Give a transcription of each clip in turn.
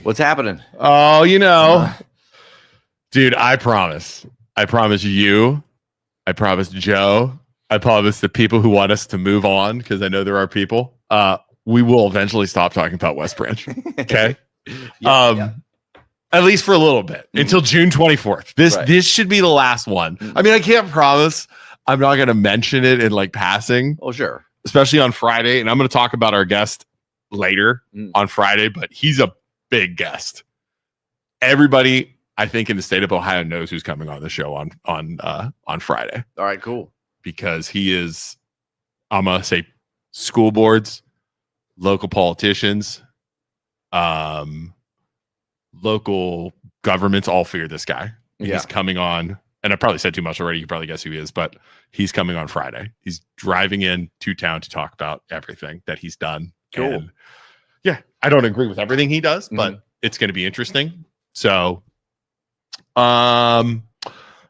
What's happening? Oh, dude, I promise you, I promise Joe, I promise the people who want us to move on, because I know there are people, we will eventually stop talking about West Branch. Okay. Yeah. At least for a little bit, until June 24th. This should be the last one. I mean, I can't promise I'm not going to mention it in like passing. Oh, sure. Especially on Friday. And I'm going to talk about our guest later on Friday, but he's a big guest. Everybody, I think, in the state of Ohio knows who's coming on the show on Friday. All right, cool. Because he is, I'm going to say, school boards, local politicians, local governments all fear this guy. He's coming on, and I probably said too much already. You can probably guess who he is, but he's coming on Friday. He's driving in to town to talk about everything that he's done. Cool. And yeah, I don't agree with everything he does, but it's going to be interesting. So, all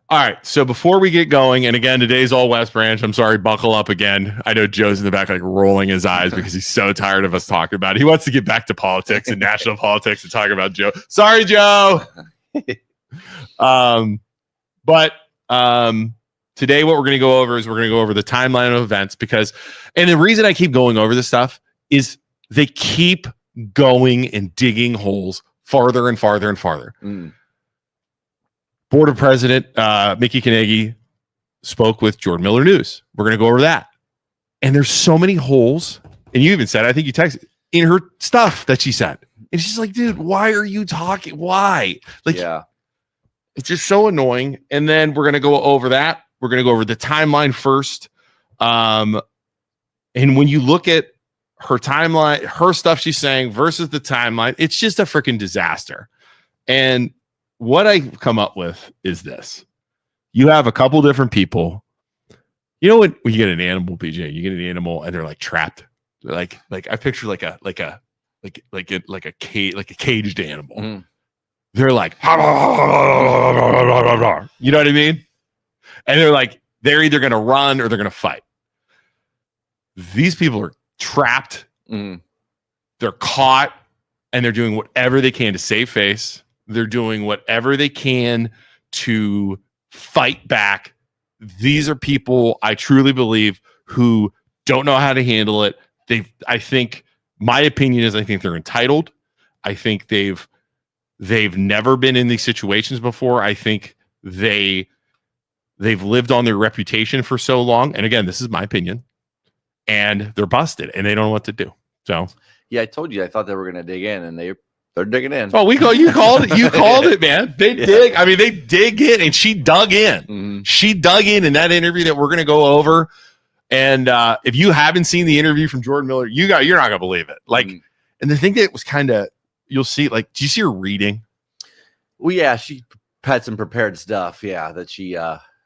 right. So before we get going, and again, today's all West Branch. I'm sorry, buckle up again. I know Joe's in the back, like rolling his eyes because he's so tired of us talking about it. He wants to get back to politics and national politics and talk about Joe. Sorry, Joe. But today what we're going to go over is we're going to go over the timeline of events and the reason I keep going over this stuff is they keep going and digging holes farther and farther and farther. Board President Mikki Kanagy spoke with Jordan Miller News. We're going to go over that. And there's so many holes. And you even said, I think you texted in her stuff that she said. And she's like, dude, why are you talking? Why? Like, it's just so annoying. And then we're going to go over that. We're going to go over the timeline first. And when you look at her timeline, her stuff she's saying versus the timeline, it's just a freaking disaster. And what I come up with is this. You have a couple different people. You know when you get an animal, BJ, you get an animal and they're like trapped. They're like I picture like a caged animal. They're like, you know what I mean? And they're like, they're either going to run or they're going to fight. These people are trapped. They're caught and they're doing whatever they can to save face. They're doing whatever they can to fight back. These are people I truly believe who don't know how to handle it. I think my opinion is I think they're entitled. I think they've never been in these situations before. I think they've lived on their reputation for so long. And again, this is my opinion. And they're busted and they don't know what to do. So yeah, I told you I thought they were going to dig in, and they're digging in. Oh, you called it. You called it, man. They dig. I mean, they dig in, and she dug in. She dug in that interview that we're going to go over. And if you haven't seen the interview from Jordan Miller, you're not going to believe it. Like, and the thing that was kind of, you'll see, like, do you see her reading? Well, yeah, she had some prepared stuff. Yeah, that she.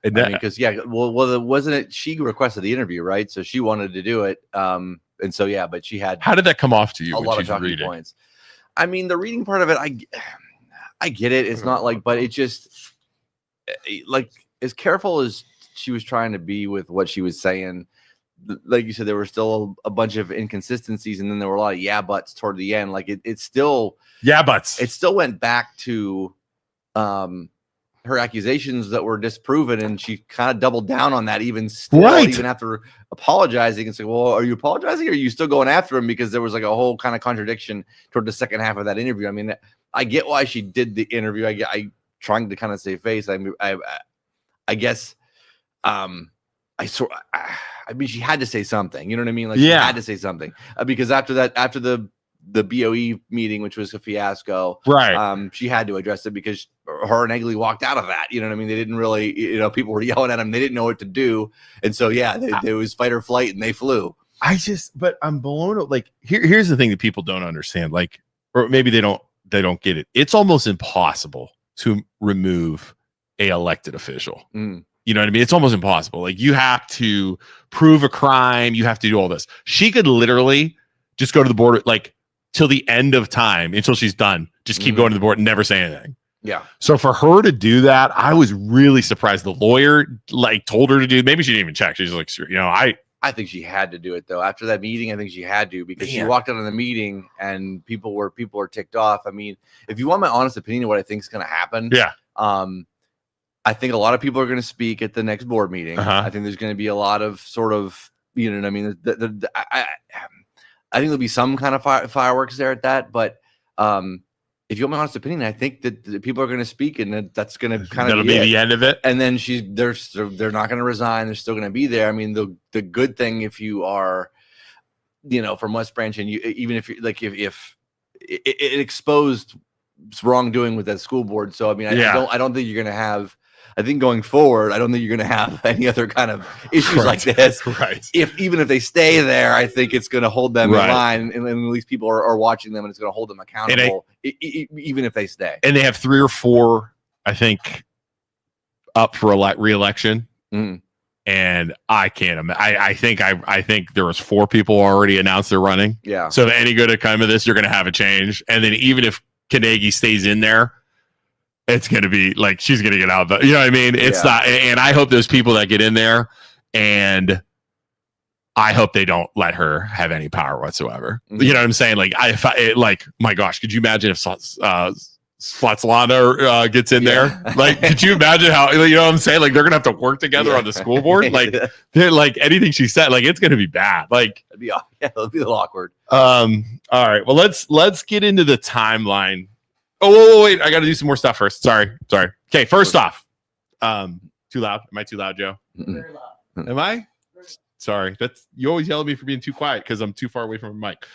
Because wasn't it? She requested the interview, right? So she wanted to do it. And so yeah, but she had. How did that come off to you? A lot of talking points. I mean, the reading part of it, I get it. It's not like, but it just like as careful as she was trying to be with what she was saying. Like you said, there were still a bunch of inconsistencies, and then there were a lot of yeah buts toward the end. Like it's still yeah buts. It still went back to her accusations that were disproven, and she kind of doubled down on that even still, even after apologizing and saying, well, are you apologizing or are you still going after him? Because there was like a whole kind of contradiction toward the second half of that interview. I mean, I get why she did the interview. I trying to kind of save face. I guess I mean, she had to say something, you know what I mean? Like she had to say something because after the BOE meeting, which was a fiasco, right? She had to address it because her and Egley walked out of that. You know what I mean? They didn't really, people were yelling at them. They didn't know what to do. And so, yeah, there was fight or flight and they flew. But I'm blown up. Like, here's the thing that people don't understand. Like, or maybe they don't get it. It's almost impossible to remove a elected official. You know what I mean? It's almost impossible. Like, you have to prove a crime. You have to do all this. She could literally just go to the board, like, till the end of time, until she's done. Just keep going to the board and never say anything. Yeah. So for her to do that, I was really surprised. The lawyer like told her to do. Maybe she didn't even check. She's like, I think she had to do it though. After that meeting, I think she had to, because she walked out of the meeting and people were ticked off. I mean, if you want my honest opinion of what I think is going to happen, I think a lot of people are going to speak at the next board meeting. I think there's going to be a lot of sort of, you know what I mean? I think there'll be some kind of fireworks there at that, but if you want my honest opinion, I think that the people are going to speak, and that's going to kind of be the end of it. And then they're not going to resign. They're still going to be there. I mean, the good thing, if you are, you know, from West Branch, and you, even if you like, if it exposed wrongdoing with that school board. So I mean, I don't think you're going to have. I think going forward, I don't think you're going to have any other kind of issues like this. Right. Even if they stay there, I think it's going to hold them in line, and at least people are watching them, and it's going to hold them accountable, even if they stay. And they have 3 or 4, I think, up for re-election. And I can't imagine. I think there was 4 people already announced they're running. Yeah. So if any good to come of this, you're going to have a change. And then even if Kanagy stays in there, it's going to be like she's going to get out. You know what I mean? It's not. And I hope those people that get in there, and I hope they don't let her have any power whatsoever. You know what I'm saying? Like, like, my gosh, could you imagine if Slatzlana gets in there? Like, could you imagine how, you know what I'm saying? Like, they're going to have to work together on the school board. Like, they're like, anything she said, like, it's going to be bad. Like, it'll be a little awkward. All right. Well, let's get into the timeline. Oh, wait, I got to do some more stuff first. Sorry. Okay, first off, too loud? Am I too loud, Joe? Very loud. Am I? Sorry. That's, you always yell at me for being too quiet because I'm too far away from a mic.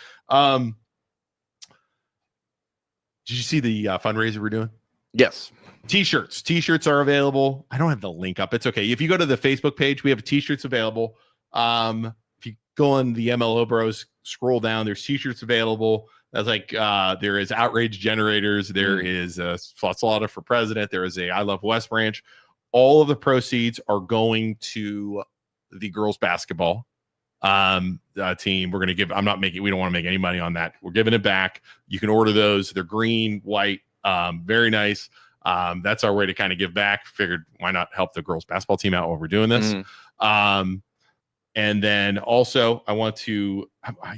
Did you see the fundraiser we're doing? Yes. T-shirts are available. I don't have the link up. It's okay. If you go to the Facebook page, we have T-shirts available. If you go on the MLO Bros, scroll down, there's T-shirts available. That's like there is Outrage Generators, there is Slatzlana for President, there is a I Love West Branch. All of the proceeds are going to the girls basketball team. We're going to give, we don't want to make any money on that. We're giving it back. You can order those. They're green, white, very nice. That's our way to kind of give back. Figured why not help the girls basketball team out while we're doing this. And then also I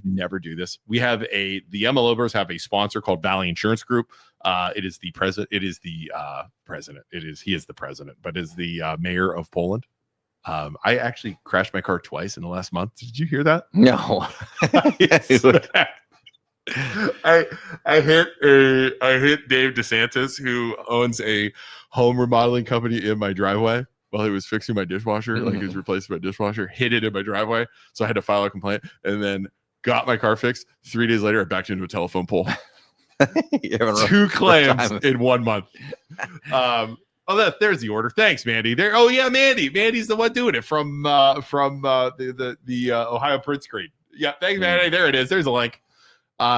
never do this. We have the MLO Bros have a sponsor called Valley Insurance Group. He is the president, but is the mayor of Poland. I actually crashed my car twice in the last month. Did you hear that? No. Yes. I hit Dave DeSantis, who owns a home remodeling company, in my driveway while he was fixing my dishwasher. Like, he was replacing my dishwasher, hit it in my driveway. So I had to file a complaint, and then got my car fixed. 3 days later, I backed into a telephone pole. 2 claims in 1 month. There's the order. Thanks, Mandy. Mandy's the one doing it from the Ohio Prince Creed. Yeah, thanks, Mandy. There it is. There's a link.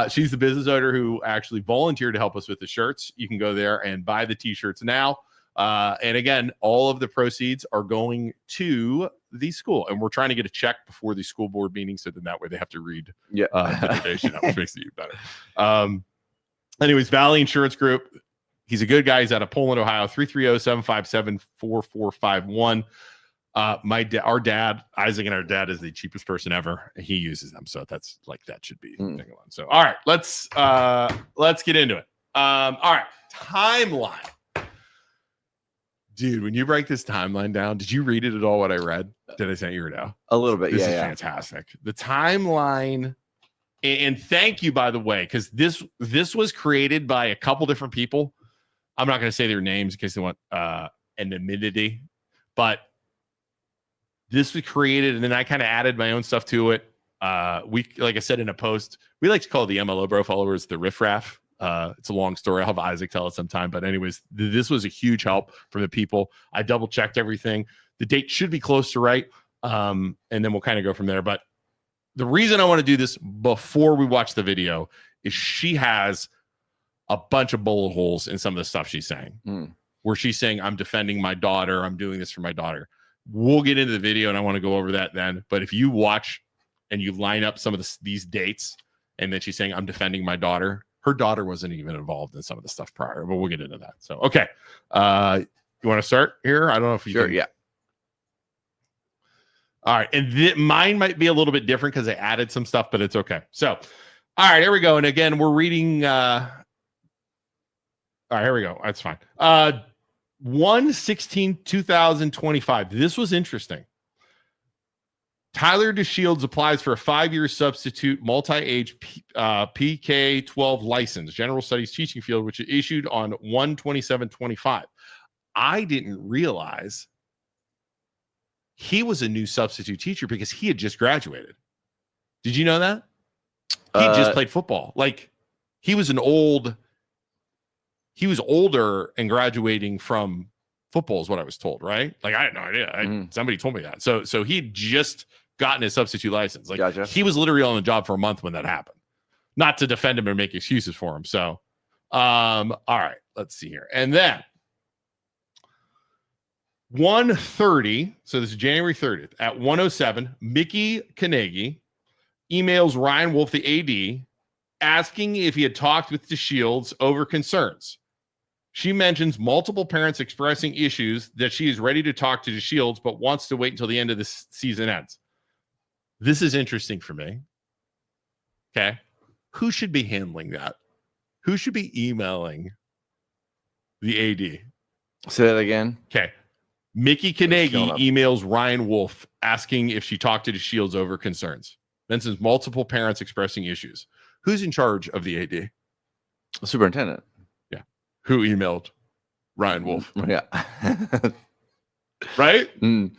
She's the business owner who actually volunteered to help us with the shirts. You can go there and buy the T-shirts now. And again, all of the proceeds are going to the school, and we're trying to get a check before the school board meeting, so then that way they have to read the donation, which makes it even better. Anyways, Valley Insurance Group. He's a good guy. He's out of Poland, Ohio. 330-757-4451. Our dad, Isaac, and our dad is the cheapest person ever. He uses them, so that's like, that should be thing alone. So, all right, let's get into it. All right, timeline. Dude, when you break this timeline down, did you read it at all? What I read? Did I send you it out? A little bit. This is fantastic. The timeline. And thank you, by the way, because this was created by a couple different people. I'm not going to say their names in case they want anonymity, but this was created, and then I kind of added my own stuff to it. Like I said in a post, we like to call the MLO Bro followers the riffraff. It's a long story. I'll have Isaac tell it sometime. But anyways, this was a huge help from the people. I double checked everything. The date should be close to right. And then we'll kind of go from there. But the reason I want to do this before we watch the video is she has a bunch of bullet holes in some of the stuff she's saying, where she's saying, I'm defending my daughter. I'm doing this for my daughter. We'll get into the video, and I want to go over that then. But if you watch and you line up some of these dates, and then she's saying, I'm defending my daughter, her daughter wasn't even involved in some of the stuff prior, but we'll get into that. So, okay. You want to start here? I don't know if you Sure, can. yeah. All right. And mine might be a little bit different because I added some stuff, but it's okay. So, all right, here we go. And again, we're reading. All right, here we go. That's fine. 1/16/2025. This was interesting. Tyler DeShields applies for a 5-year substitute multi-age PK-12 license, general studies teaching field, which is issued on 1/27/25. I didn't realize he was a new substitute teacher because he had just graduated. Did you know that? He just played football. Like he was older and graduating from football is what I was told, right? Like I had no idea. Somebody told me that. So he had just gotten his substitute license. Like Gotcha. He was literally on the job for a month when that happened. Not to defend him or make excuses for him. So all right, let's see here. And then 1:30, so this is January 30th at 1:07, Mikki Kanagy emails Ryan Wolf, the AD, asking if he had talked with DeShields over concerns. She mentions multiple parents expressing issues that she is ready to talk to DeShields, but wants to wait until the end of the season ends. This is interesting for me. Okay. Who should be handling that? Who should be emailing the AD? Say that again. Okay. Mikki Kanagy emails Ryan Wolf asking if she talked to DeShields over concerns. Mentions multiple parents expressing issues. Who's in charge of the AD? The superintendent. Yeah. Who emailed Ryan Wolf? Yeah. Right?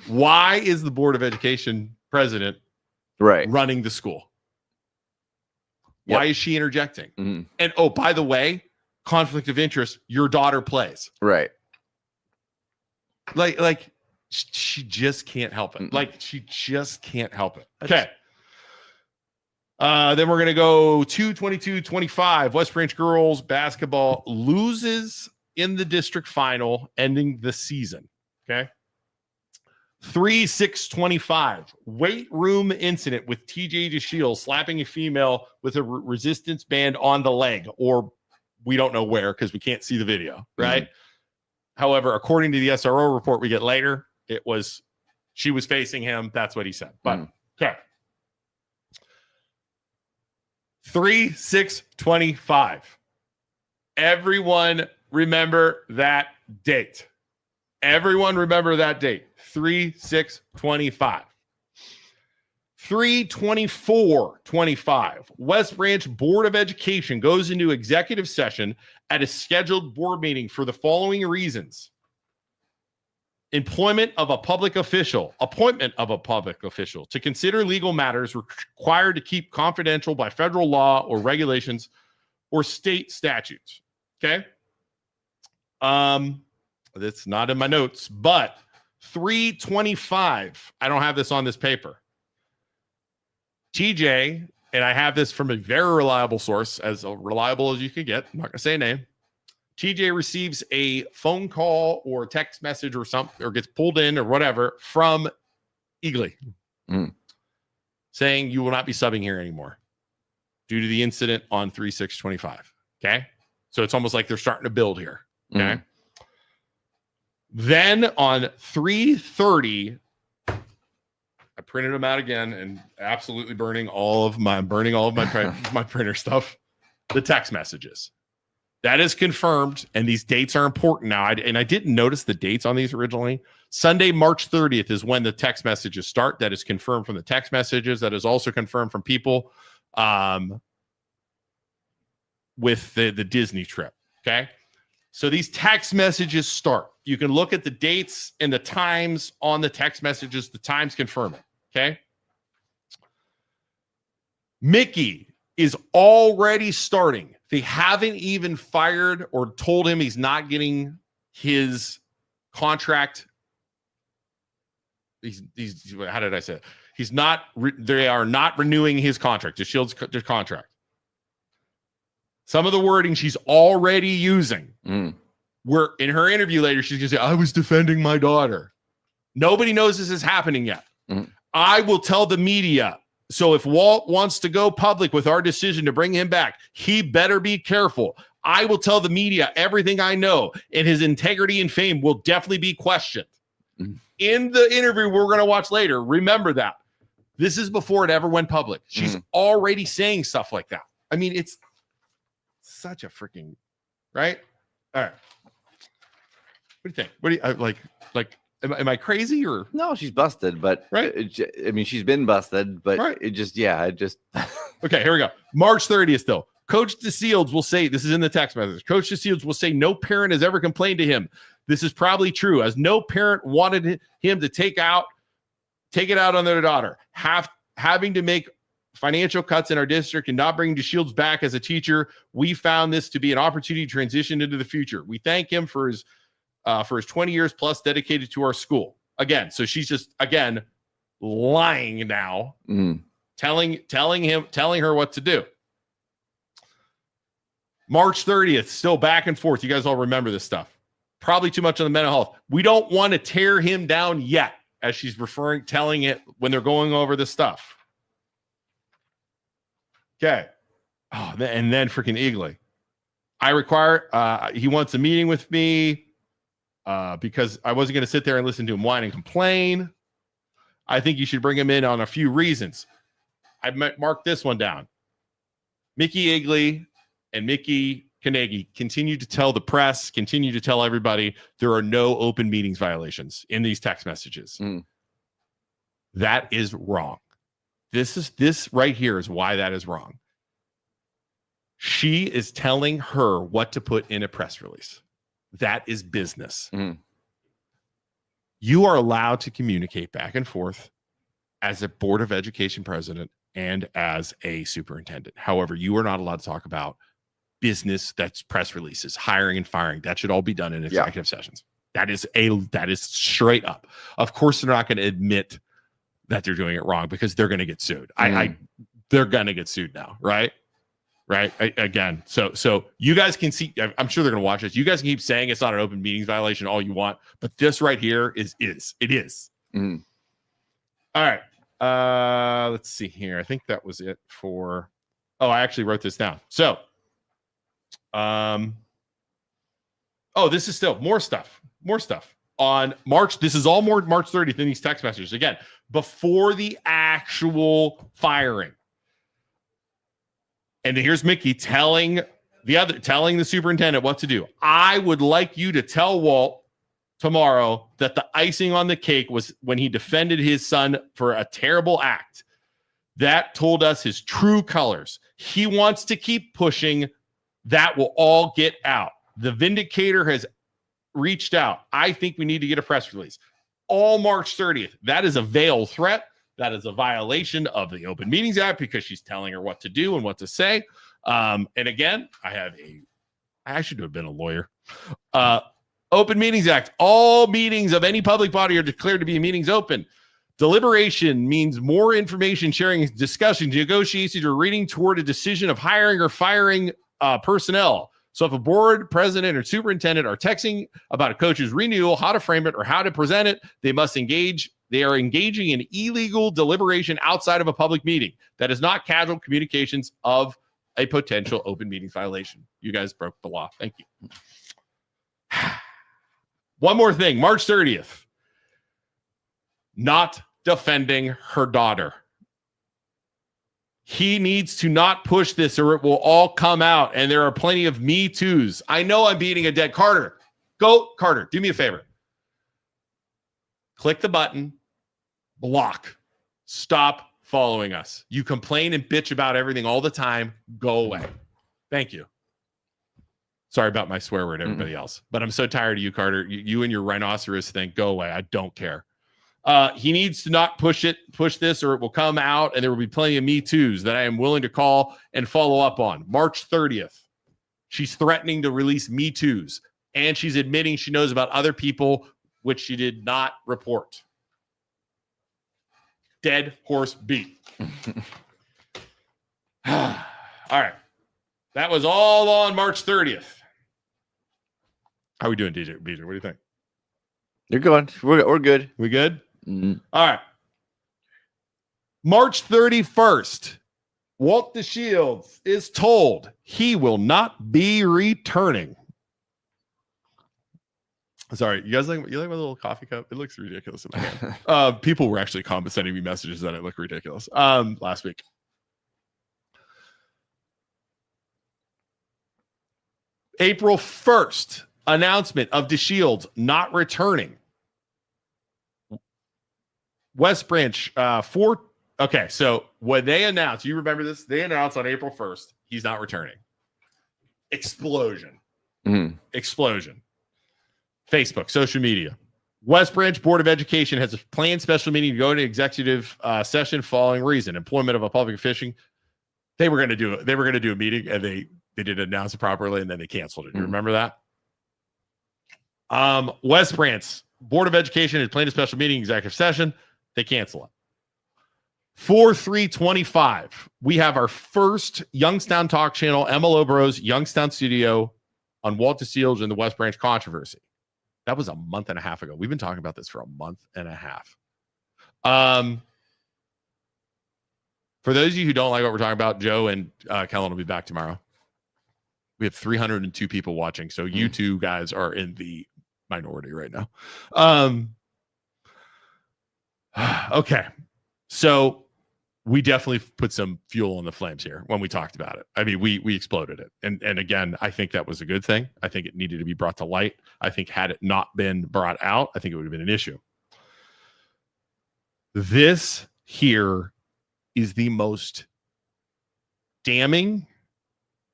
Why is the Board of Education president running the school? Why is she interjecting? And oh, by the way, conflict of interest, your daughter plays. Right. Like she just can't help it. Like she just can't help it. Okay. Then we're going to go 2/22/25. West Branch girls basketball loses in the district final, ending the season. Okay. 3/6/25. Weight room incident with TJ DeShields slapping a female with a resistance band on the leg, or we don't know where because we can't see the video. Right. However, according to the SRO report we get later, she was facing him. That's what he said. But okay. 3/6/25. Everyone remember that date. Everyone remember that date. 3/6/25. 3/24/25. West Branch Board of Education goes into executive session at a scheduled board meeting for the following reasons: appointment of a public official to consider legal matters required to keep confidential by federal law or regulations or state statutes. Okay. That's not in my notes, but 3/25. I don't have this on this paper. TJ, and I have this from a very reliable source, as reliable as you can get. I'm not going to say a name. TJ receives a phone call or text message or something, or gets pulled in or whatever from Eagly saying you will not be subbing here anymore due to the incident on 3/6/25. Okay. So it's almost like they're starting to build here. Okay. Then on 3/30, I printed them out again and absolutely burning all of my my printer stuff. The text messages. That is confirmed, and these dates are important now. I didn't notice the dates on these originally. Sunday, March 30th is when the text messages start. That is confirmed from the text messages. That is also confirmed from people with the Disney trip. Okay. So these text messages start. You can look at the dates and the times on the text messages. The times confirm it. Okay. Mikki is already starting. They haven't even fired or told him he's not getting his contract. How did I say it? He's not. They are not renewing his contract. DeShields' contract. Some of the wording she's already using. Where in her interview later, she's going to say, I was defending my daughter. Nobody knows this is happening yet. I will tell the media. So if Walt wants to go public with our decision to bring him back, he better be careful. I will tell the media everything I know, and his integrity and fame will definitely be questioned. in the interview we're going to watch later. Remember that. This is before it ever went public. She's already saying stuff like that. I mean, it's such a freaking, right? All right. What do you think? What do you like? Am I crazy or no? She's busted, but right. I mean, she's been busted, but right. it just Okay, here we go. March 30th, though. Coach DeSields will say, this is in the text message. Coach DeSields will say no parent has ever complained to him. This is probably true, as no parent wanted him to take it out on their daughter. Having to make financial cuts in our district and not bringing DeShields back as a teacher, we found this to be an opportunity to transition into the future. We thank him for his 20 years plus dedicated to our school. Again, so she's just lying now, telling her what to do. March 30th, still back and forth. You guys all remember this stuff. Probably too much on the mental health. We don't want to tear him down yet, as she's telling it when they're going over this stuff. Okay. Oh, and then freaking Eagley. He wants a meeting with me because I wasn't going to sit there and listen to him whine and complain. I think you should bring him in on a few reasons. I marked this one down. Mikki Eagley and Mikki Kanagy continue to tell the press, continue to tell everybody there are no open meetings violations in these text messages. That is wrong. This right here is why that is wrong. She is telling her what to put in a press release. That is business. You are allowed to communicate back and forth as a Board of Education president and as a superintendent. However, you are not allowed to talk about business, that's press releases, hiring and firing. That should all be done in executive sessions. That is straight up. Of course, they're not going to admit that they're doing it wrong because they're going to get sued. They're going to get sued now, right? Again, so you guys can see. I'm sure they're going to watch this. You guys can keep saying it's not an open meetings violation all you want, but this right here is. All right. Let's see here. I think that was it for. Oh, I actually wrote this down. So, this is still more stuff on March. This is all more March 30th in these text messages. Again, before the actual firing. And here's Mikki telling the superintendent what to do. I would like you to tell Walt tomorrow that the icing on the cake was when he defended his son for a terrible act. That told us his true colors. He wants to keep pushing. That will all get out. The vindicator has reached out. I think we need to get a press release. All March 30th. That is a veiled threat. That is a violation of the Open Meetings Act because she's telling her what to do and what to say. And again, I should have been a lawyer. Open Meetings Act. All meetings of any public body are declared to be meetings open. Deliberation means more information sharing, discussion, negotiations, or reading toward a decision of hiring or firing personnel. So if a board president or superintendent are texting about a coach's renewal, how to frame it, or how to present it, they are engaging in illegal deliberation outside of a public meeting. That is not casual communications of a potential open meetings violation. You guys broke the law. Thank you. One more thing, March 30th. Not defending her daughter. He needs to not push this or it will all come out. And there are plenty of Me Too's. I know I'm beating a dead Carter. Carter, do me a favor. Click the button. Block. Stop following us. You complain and bitch about everything all the time. Go away. Thank you. Sorry about my swear word, everybody else. But I'm so tired of you, Carter. You and your rhinoceros thing. Go away. I don't care. He needs to not push this or it will come out and there will be plenty of Me Too's that I am willing to call and follow up on. March 30th. She's threatening to release Me Too's and she's admitting she knows about other people which she did not report. Dead horse beat. All right. That was all on March 30th. How are we doing, DJ? What do you think? You're good. We're good. We good? All right. March 31st, Walt DeShields is told he will not be returning. Sorry, you like my little coffee cup? It looks ridiculous in my hand. People were actually sending me messages that it looked ridiculous last week. April 1st, announcement of DeShields not returning. West Branch, okay, so when they announced, you remember this? They announced on April 1st, he's not returning. Explosion. Explosion. Facebook, social media. West Branch Board of Education has a planned special meeting to go into executive session following reason. Employment of a public official. They were going to do a meeting, and they didn't announce it properly, and then they canceled it. You remember that? West Branch Board of Education has planned a special meeting, executive session. They cancel it. 4/3/25. We have our first Youngstown Talk Channel, MLO Bros, Youngstown Studio on Walt DeShields and the West Branch controversy. That was a month and a half ago. We've been talking about this for a month and a half. For those of you who don't like what we're talking about, Joe and Kellen will be back tomorrow. We have 302 people watching, so you two guys are in the minority right now. Okay, so we definitely put some fuel on the flames here when we talked about it. I mean, we exploded it, and again, I think that was a good thing. I think it needed to be brought to light. I think had it not been brought out, I think it would have been an issue. This here is the most damning,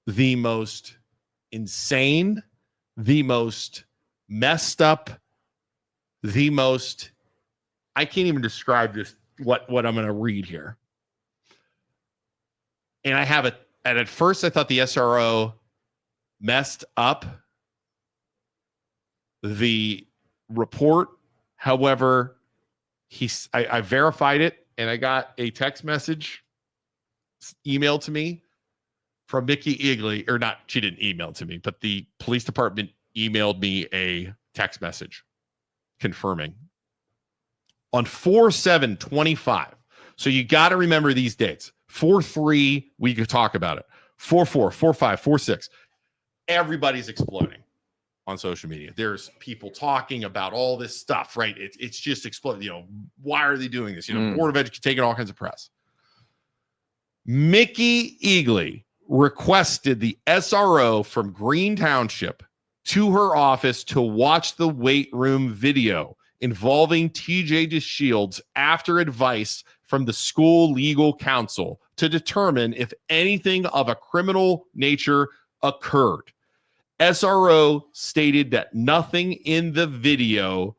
the most insane, the most messed up, the most, I can't even describe this, what I'm going to read here. And I have it, and at first I thought the SRO messed up the report. However, I verified it, and I got a text message emailed to me from Mickey Eagley, or not, she didn't email to me, but the police department emailed me a text message confirming on 4/7/25. So you got to remember these dates. 4/3, we could talk about it. 4/4, 4/5, 4/6. Everybody's exploding on social media. There's people talking about all this stuff, right? It's just exploding. You know, why are they doing this? You know, Board of Education taking all kinds of press. Mickey Eagley requested the SRO from Green Township to her office to watch the weight room video involving TJ DeShields after advice from the school legal counsel to determine if anything of a criminal nature occurred. SRO stated that nothing in the video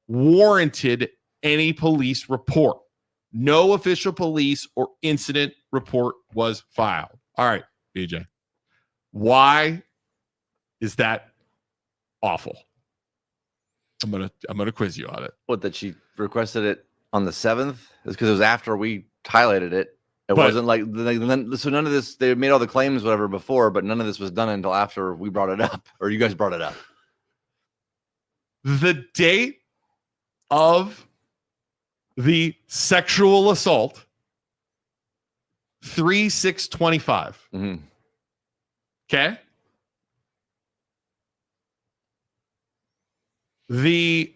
warranted any police report. No official police or incident report was filed. All right, BJ. Why is that awful? I'm gonna quiz you on it. What, that she requested it on the 7th? Is because it was after we highlighted it. It wasn't like, so none of this, they made all the claims, whatever, before, but none of this was done until after we brought it up, or you guys brought it up. The date of the sexual assault, 3/6/25. Okay. The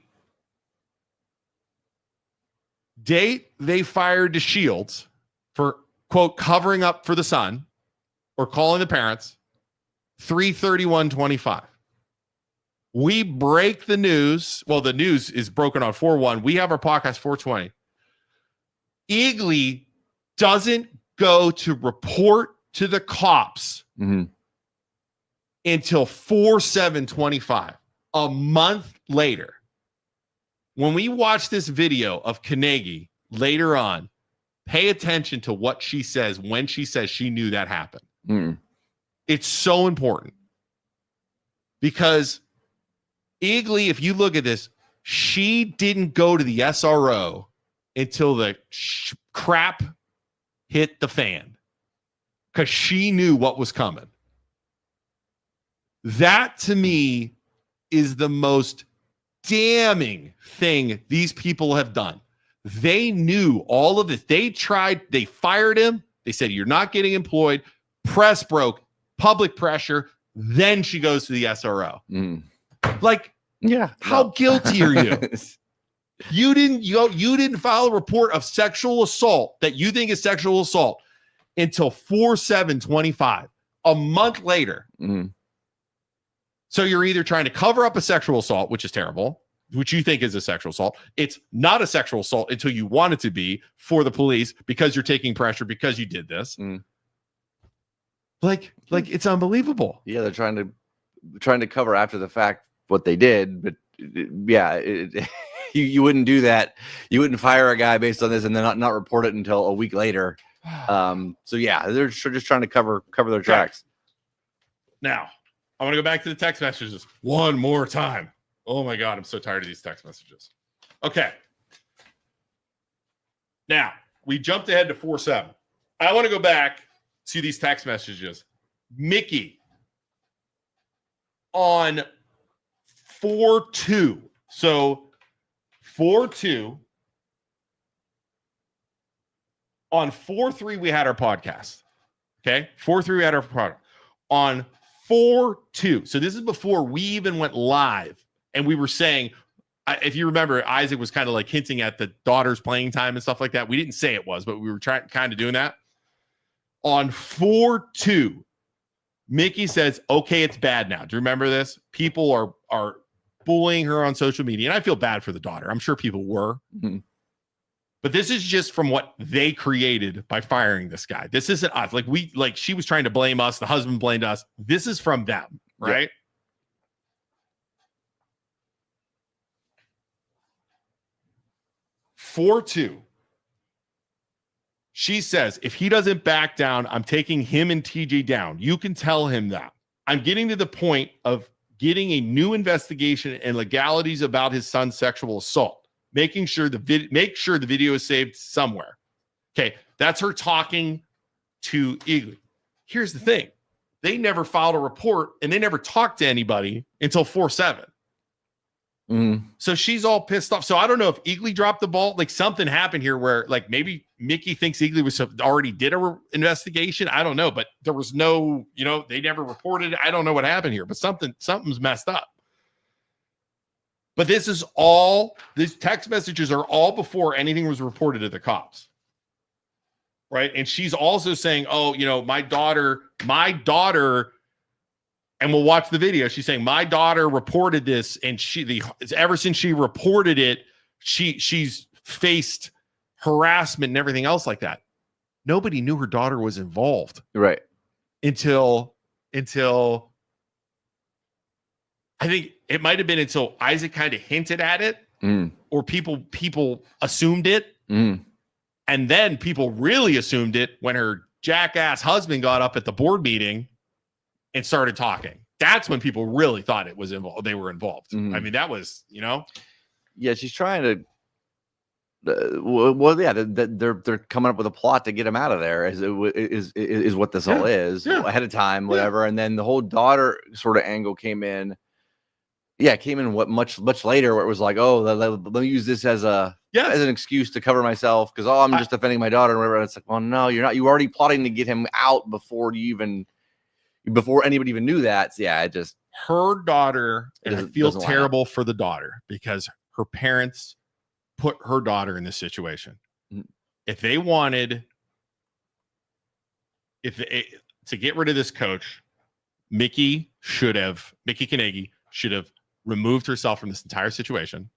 date they fired DeShields for, quote, covering up for the son or calling the parents, 3/31/25. We break the news. Well, the news is broken on 4/1. We have our podcast 4/20. Eagley doesn't go to report to the cops until 4/7/25, a month later. When we watch this video of Kanagy later on, pay attention to what she says when she says she knew that happened. It's so important because Eagley, if you look at this, she didn't go to the SRO until the crap hit the fan because she knew what was coming. That, to me, is the most damning thing these people have done. They knew all of this. They tried, they fired him. They said, you're not getting employed. Press broke, public pressure. Then she goes to the SRO. Like, Yeah. How no. guilty are you? You didn't file a report of sexual assault that you think is sexual assault until 4/7/25, a month later. Mhm. So you're either trying to cover up a sexual assault, which is terrible, which you think is a sexual assault. It's not a sexual assault until you want it to be for the police because you're taking pressure because you did this. Mm. Like it's unbelievable. Yeah, they're trying to cover after the fact what they did, but yeah, you wouldn't do that. You wouldn't fire a guy based on this and then not report it until a week later. So yeah, they're just trying to cover their tracks. Now, I want to go back to the text messages one more time. Oh my God, I'm so tired of these text messages. Okay. Now, we jumped ahead to 4/7. I want to go back to these text messages. Mikki on 4/2. So 4/2. On 4/3, we had our podcast. Okay. 4/3, we had our product. On 4/2. So this is before we even went live. And we were saying, if you remember, Isaac was kind of like hinting at the daughter's playing time and stuff like that. We didn't say it was, but we were kind of doing that. On 4/2, Mikki says, okay, it's bad now. Do you remember this? People are bullying her on social media. And I feel bad for the daughter. I'm sure people were. Mm-hmm. But this is just from what they created by firing this guy. This isn't us. Like she was trying to blame us. The husband blamed us. This is from them, right? Yep. 4/2. She says, if he doesn't back down, I'm taking him and TJ down. You can tell him that. I'm getting to the point of getting a new investigation and legalities about his son's sexual assault. Making sure the video is saved somewhere. Okay, that's her talking to Eagly. Here's the thing. They never filed a report and they never talked to anybody until 4/7. So she's all pissed off. So I don't know if Eagly dropped the ball. Like something happened here where like maybe Mikki thinks Eagly was already did a investigation. I don't know, but there was no, they never reported it. I don't know what happened here, but something's messed up. But these text messages are all before anything was reported to the cops. Right. And she's also saying, oh, my daughter, and we'll watch the video. She's saying, my daughter reported this. And ever since she reported it, she's faced harassment and everything else like that. Nobody knew her daughter was involved. Right. Until I think it might have been until Isaac kind of hinted at it or people assumed it. And then people really assumed it when her jackass husband got up at the board meeting and started talking. That's when people really thought it was involved. They were involved. I mean, that was, Yeah, she's trying to. They're coming up with a plot to get him out of there. Is what this all is ahead of time, whatever. And then the whole daughter sort of angle came in. Yeah, it came in much later where it was like, oh, let me use this as an excuse to cover myself because I'm just defending my daughter and whatever. And it's like, well, no, you're not. You were already plotting to get him out before anybody even knew that. So yeah, her daughter, and I feel terrible for the daughter because her parents put her daughter in this situation. If they wanted, to get rid of this coach, Mikki Kanagy should have removed herself from this entire situation.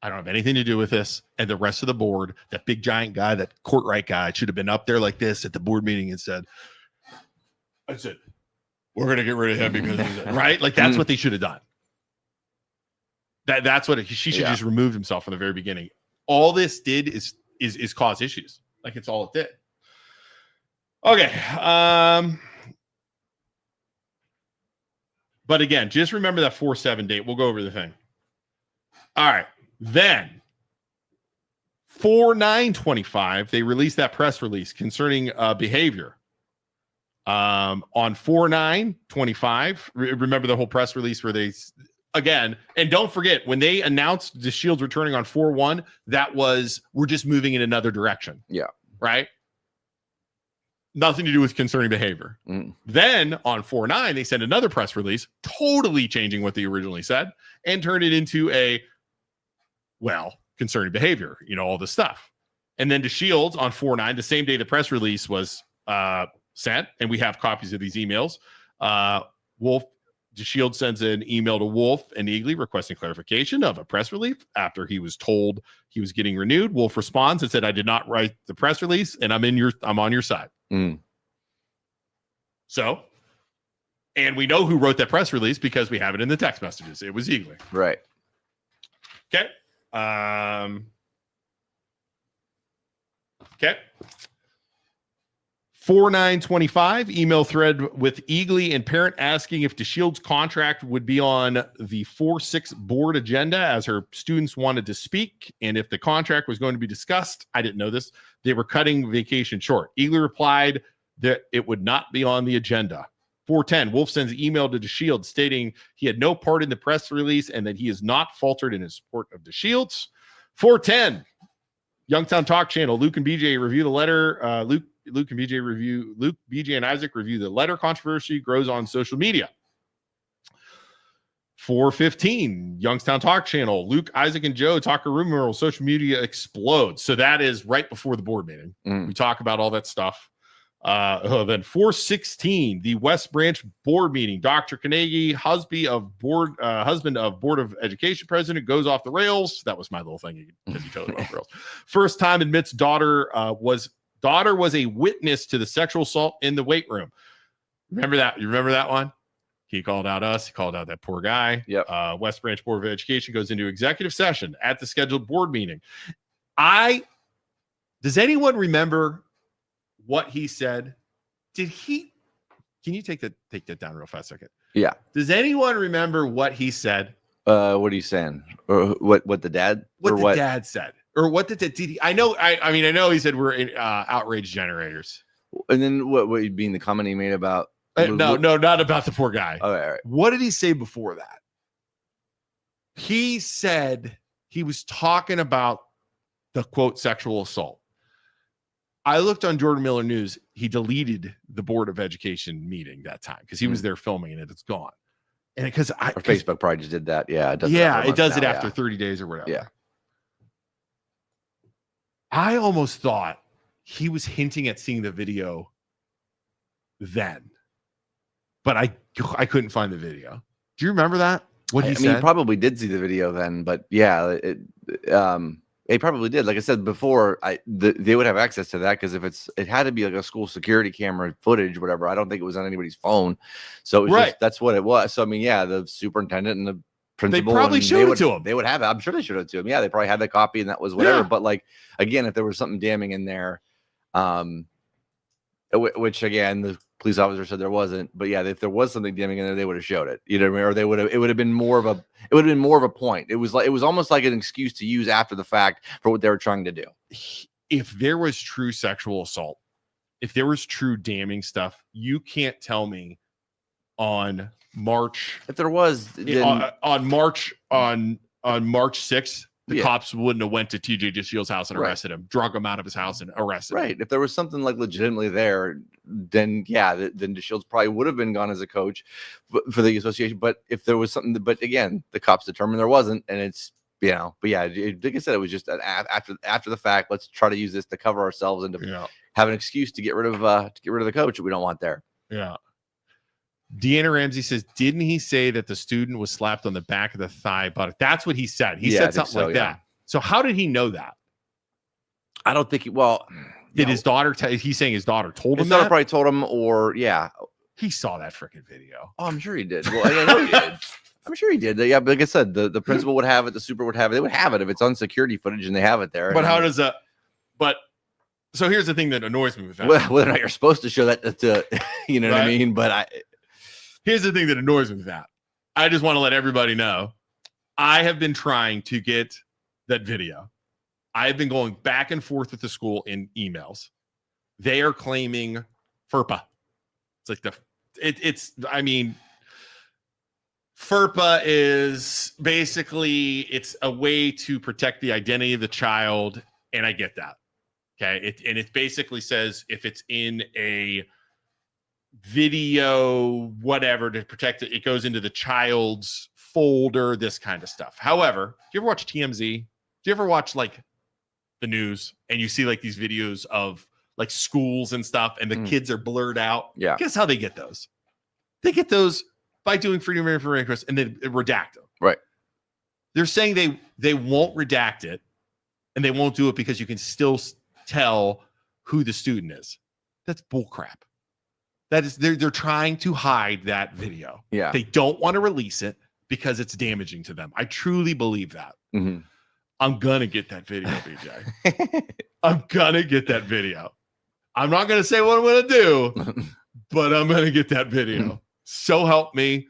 I don't have anything to do with this. And the rest of the board, that big giant guy, that Courtright guy, should have been up there like this at the board meeting and said, we're going to get rid of him because of that. Right? Like that's what they should have done. That's what she should just remove himself from the very beginning. All this did is cause issues. Like it's all it did. Okay. But again, just remember that 4/7 date. We'll go over the thing. All right. Then 4/9/25, they released that press release concerning behavior. On 4/9/25, remember the whole press release where they again, and don't forget when they announced the Shields returning on 4/1, that was we're just moving in another direction. Yeah. Right. Nothing to do with concerning behavior. Then on 4/9, they sent another press release, totally changing what they originally said and turned it into a, concerning behavior, all this stuff. And then to Shields on 4/9, the same day the press release was sent, and we have copies of these emails. DeShields sends an email to Wolf and Eagley requesting clarification of a press release after he was told he was getting renewed. Wolf responds and said, "I did not write the press release, and I'm on your side." So, and we know who wrote that press release because we have it in the text messages. It was Eagley. Right. Okay. Okay. 4/9/25 email thread with Eagley and parent asking if DeShields' contract would be on the 4/6 board agenda as her students wanted to speak, and if the contract was going to be discussed. I didn't know this. They were cutting vacation short. Eagley replied that it would not be on the agenda. 4/10 Wolf sends an email to DeShields stating he had no part in the press release and that he is not faltered in his support of DeShields. 4/10 Youngstown Talk Channel. Luke and BJ review the letter. Luke, BJ, and Isaac review the letter. Controversy grows on social media. 4:15 Youngstown Talk Channel. Luke, Isaac, and Joe talk a rumor. Social media explodes. So that is right before the board meeting. We talk about all that stuff. Then 4:16 the West Branch board meeting. Dr. Kanagy, husband of Board of Education president, goes off the rails. That was my little thing because he totally went off the rails. First time admits daughter was a witness to the sexual assault in the weight room. Remember that? You remember that one? He called out us. He called out that poor guy. Yep. West Branch Board of Education goes into executive session at the scheduled board meeting. Does anyone remember what he said? Can you take that down real fast a second? Yeah. Does anyone remember what he said? What are you saying? Or what the dad? Dad said? Or what did he? I know he said we're outrage generators. And then what you mean the comment he made about? No, not about the poor guy. All right. What did he say before that? He said he was talking about the quote sexual assault. I looked on Jordan Miller News. He deleted the Board of Education meeting that time because he was there filming and it's gone. And because Facebook probably just did that. Yeah. It does it after 30 days or whatever. Yeah. I almost thought he was hinting at seeing the video then, but I couldn't find the video. Do you remember that? What he said? He probably did see the video then, but yeah, he probably did. Like I said before, they would have access to that because it had to be like a school security camera footage, whatever. I don't think it was on anybody's phone, so it was just, that's what it was. So I mean, yeah, the superintendent and the principal, they probably showed it to him. They would have it. I'm sure they showed it to him. Yeah, they probably had the copy and that was whatever. Yeah. But like again, if there was something damning in there, which again the police officer said there wasn't, but yeah, if there was something damning in there, they would have showed it. You know what I mean? Or it would have been more of a point. It was almost like an excuse to use after the fact for what they were trying to do. If there was true sexual assault, if there was true damning stuff, you can't tell me on March. If there was on March 6th, the cops wouldn't have went to TJ DeShields' house and arrested him, drug him out of his house and arrested him. Right. If there was something like legitimately there, then then DeShields probably would have been gone as a coach for the association. But if there was something, but again, the cops determined there wasn't, and it's but yeah, like I said, it was just after the fact. Let's try to use this to cover ourselves and to have an excuse to get rid of the coach that we don't want there. Yeah. Deanna Ramsey says, didn't he say that the student was slapped on the back of the thigh buttock? That's what he said. He said something like that. So how did he know that? I don't think did his daughter he's saying his daughter told him his that? Daughter probably told him, or he saw that freaking video. Oh, I'm sure he did. Well, I know he did. I'm sure he did. Yeah, but like I said, the principal would have it, the super would have it. They would have it if it's on security footage and they have it there. But how does that? But so here's the thing that annoys me with that. Whether or not you're supposed to show that to you know what I mean? But here's the thing that annoys me with that. I just want to let everybody know I have been trying to get that video. I have been going back and forth with the school in emails. They are claiming FERPA. It's like FERPA is basically, it's a way to protect the identity of the child. And I get that. Okay. It basically says if it's in a video, whatever, to protect it, it goes into the child's folder, this kind of stuff. However, do you ever watch TMZ? Do you ever watch like the news and you see like these videos of like schools and stuff and the kids are blurred out? Yeah. Guess how they get those? They get those by doing freedom of information requests and then redact them. Right. They're saying they won't redact it and they won't do it because you can still tell who the student is. That's bullcrap. That is, they're trying to hide that video. Yeah. They don't want to release it because it's damaging to them. I truly believe that. Mm-hmm. I'm gonna get that video, BJ. I'm gonna get that video. I'm not gonna say what I'm gonna do, but I'm gonna get that video. So help me.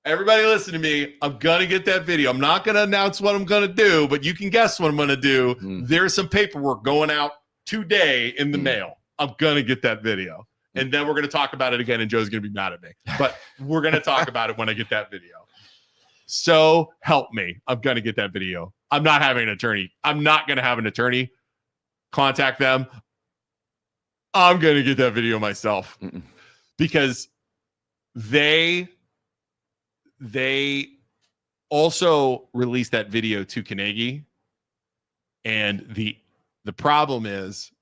Everybody listen to me. I'm going to get that video. I'm not going to announce what I'm going to do, but you can guess what I'm going to do. There's some paperwork going out today in the mail. I'm going to get that video. And then we're going to talk about it again, and Joe's going to be mad at me. But we're going to talk about it when I get that video. So help me. I'm going to get that video. I'm not having an attorney. I'm not going to have an attorney contact them. I'm going to get that video myself because they also released that video to Kanagy, and the problem is,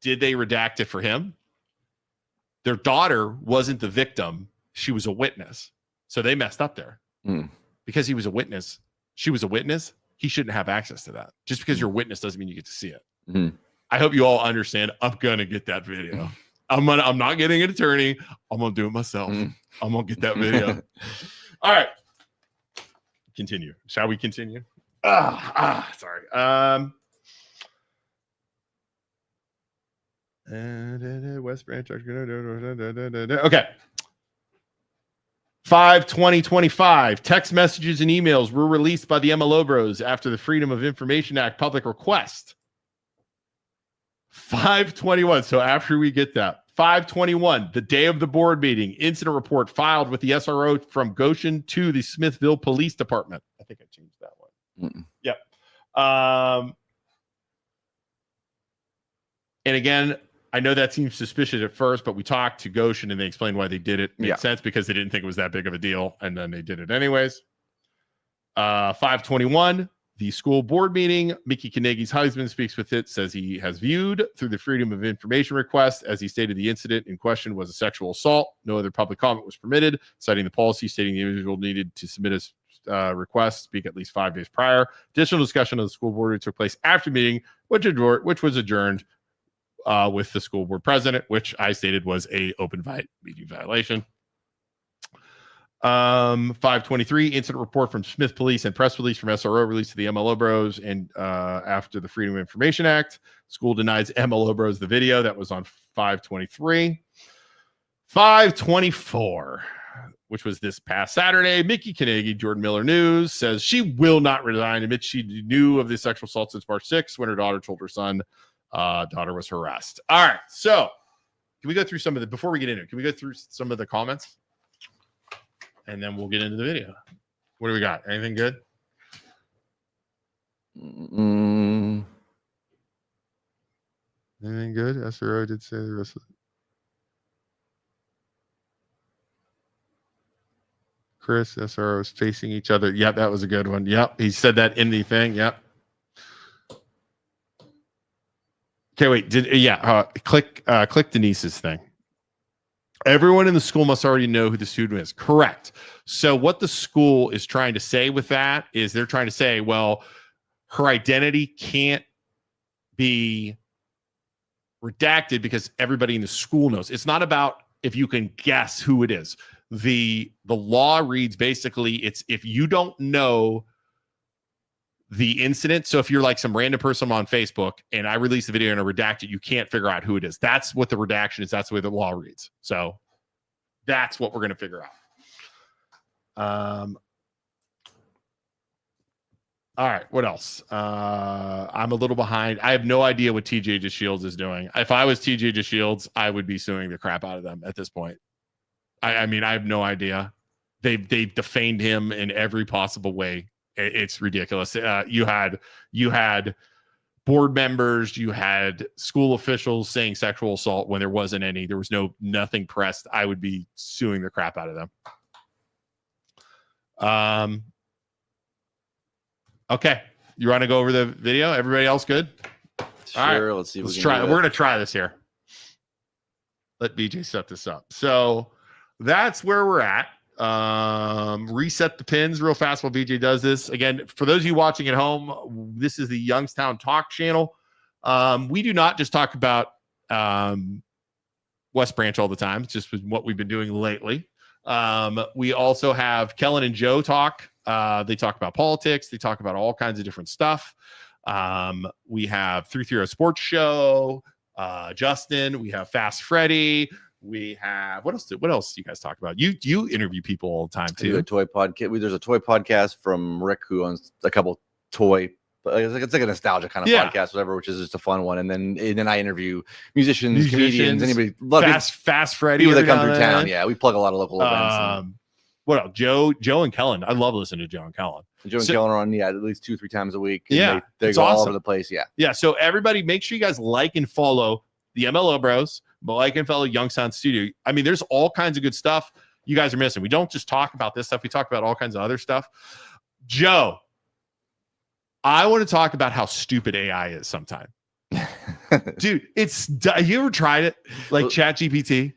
did they redact it for him? Their daughter wasn't the victim; she was a witness, so they messed up there. Because he was a witness, she was a witness. He shouldn't have access to that. Just because you're a witness doesn't mean you get to see it. I hope you all understand. I'm gonna get that video. I'm not getting an attorney. I'm gonna do it myself. I'm gonna get that video. All right. Continue. Shall we continue? Sorry. West Branch. Okay. 5/20/25. Text messages and emails were released by the MLO bros after the Freedom of Information Act public request. 5/21. So after we get that. 5/21, the day of the board meeting, incident report filed with the SRO from Goshen to the Smithville Police Department. I think I changed that one. Yep. And again, I know that seems suspicious at first, but we talked to Goshen and they explained why they did it. Makes sense because they didn't think it was that big of a deal, and then they did it anyways. 5/21. The school board meeting, Mikki Kanagy's husband speaks with it, says he has viewed through the Freedom of Information request. As he stated, the incident in question was a sexual assault. No other public comment was permitted, citing the policy stating the individual needed to submit his request, speak at least 5 days prior. Additional discussion of the school board took place after meeting, which was adjourned with the school board president, which I stated was a open meeting violation. 5/23, incident report from Smith Police and press release from SRO released to the MLO bros. And after the Freedom of Information Act, school denies MLO bros the video. That was on 5/23. 5/24, which was this past Saturday. Mikki Kanagy, Jordan Miller News, says she will not resign. Admits she knew of the sexual assault since March 6th when her daughter told her son daughter was harassed. All right. So can we go through some of the, before we get into it, can we go through some of the comments? And then we'll get into the video. What do we got? Anything good? Anything good? SRO did say the rest of it. Chris, SRO is facing each other. Yep, that was a good one. Yep, he said that in the thing. Yep. Okay, wait. Click Denise's thing. Everyone in the school must already know who the student is. Correct. So what the school is trying to say with that is they're trying to say, well, her identity can't be redacted because everybody in the school knows. It's not about if you can guess who it is. The law reads basically it's if you don't know the incident. So if you're like some random person on Facebook and I release the video and I redact it, you can't figure out who it is. That's what the redaction is. That's the way the law reads. So that's what we're going to figure out. All right. What else? I'm a little behind. I have no idea what TJ DeShields is doing. If I was TJ DeShields, I would be suing the crap out of them at this point. I mean, I have no idea. They've defamed him in every possible way. It's ridiculous. You had board members, you had school officials saying sexual assault when there wasn't any. There was nothing pressed. I would be suing the crap out of them. Okay. You want to go over the video? Everybody else good? Sure. All right. Let's see. Let's try. We're going to try this here. Let BJ set this up. So that's where we're at. Reset the pins real fast while BJ does this. Again, for those of you watching at home, this is the Youngstown Talk channel. We do not just talk about West Branch all the time. It's just what we've been doing lately. We also have Kellen and Joe talk. They talk about politics. They talk about all kinds of different stuff. We have 330 Sports Show, Justin. We have Fast Freddy. We have what else do you guys talk about? You interview people all the time too. A toy podcast. There's a toy podcast from Rick who owns a couple toy. It's like a nostalgia kind of podcast, whatever, which is just a fun one. And then I interview musicians, comedians, anybody. Fast Freddy. People that come through town. Yeah, we plug a lot of local events. What else? Joe and Kellen. I love listening to Joe and Kellen. Joe and Kellen are on at least 2-3 times a week. They go all over the place. Yeah. So everybody, make sure you guys like and follow the MLO Bros, like and follow Youngstown Studio. I mean, there's all kinds of good stuff you guys are missing. We don't just talk about this stuff. We talk about all kinds of other stuff. Joe, I want to talk about how stupid AI is sometimes. Dude, have you ever tried it? Like ChatGPT?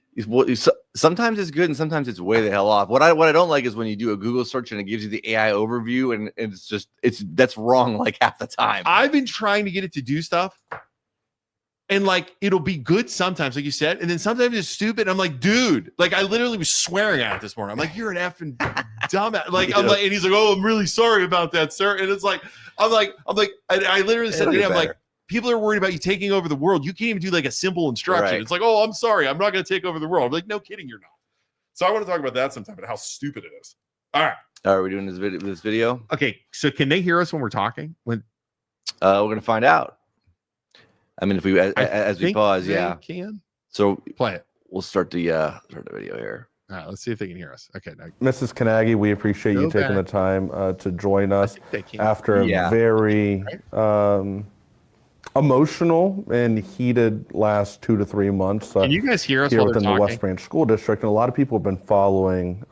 Sometimes it's good and sometimes it's way the hell off. What I don't like is when you do a Google search and it gives you the AI overview and that's wrong like half the time. I've been trying to get it to do stuff and like it'll be good sometimes, like you said, and then sometimes it's stupid. I'm like, dude, like I literally was swearing at it this morning. I'm like, you're an effing dumbass. Like I'm like, and he's like, oh, I'm really sorry about that, sir. And it's like, I'm like, I literally said to him, like, people are worried about you taking over the world. You can't even do like a simple instruction. Right. It's like, oh, I'm sorry, I'm not going to take over the world. I'm like, no kidding, you're not. So I want to talk about that sometime and how stupid it is. All right. Are we doing this video? Okay. So can they hear us when we're talking? We're going to find out. I mean, if we as we pause, can. So play it. We'll start the video here. All right, let's see if they can hear us. Okay, now. Mrs. Kanagy, we appreciate you taking the time to join us after a very emotional and heated last 2 to 3 months. Can you guys hear us here while within the West Branch School District? And a lot of people have been following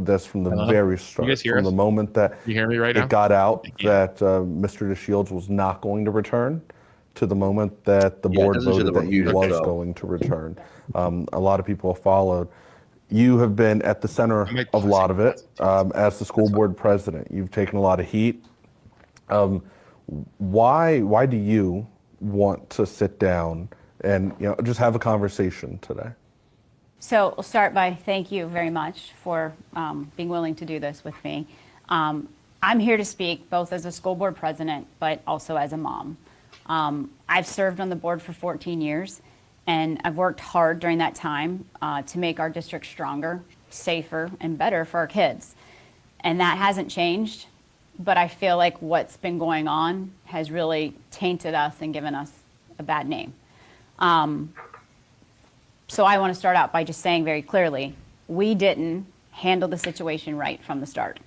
this from the very start, from the moment that you hear me right now? It got out that Mr. DeShields was not going to return, to the moment that the board voted that he was going to return. A lot of people have followed. You have been at the center of a lot of it as the school board president. You've taken a lot of heat. Why do you want to sit down and just have a conversation today? So we'll start by thank you very much for being willing to do this with me. I'm here to speak both as a school board president, but also as a mom. I've served on the board for 14 years, and I've worked hard during that time to make our district stronger, safer, and better for our kids. And that hasn't changed, but I feel like what's been going on has really tainted us and given us a bad name. So I want to start out by just saying very clearly, we didn't handle the situation right from the start.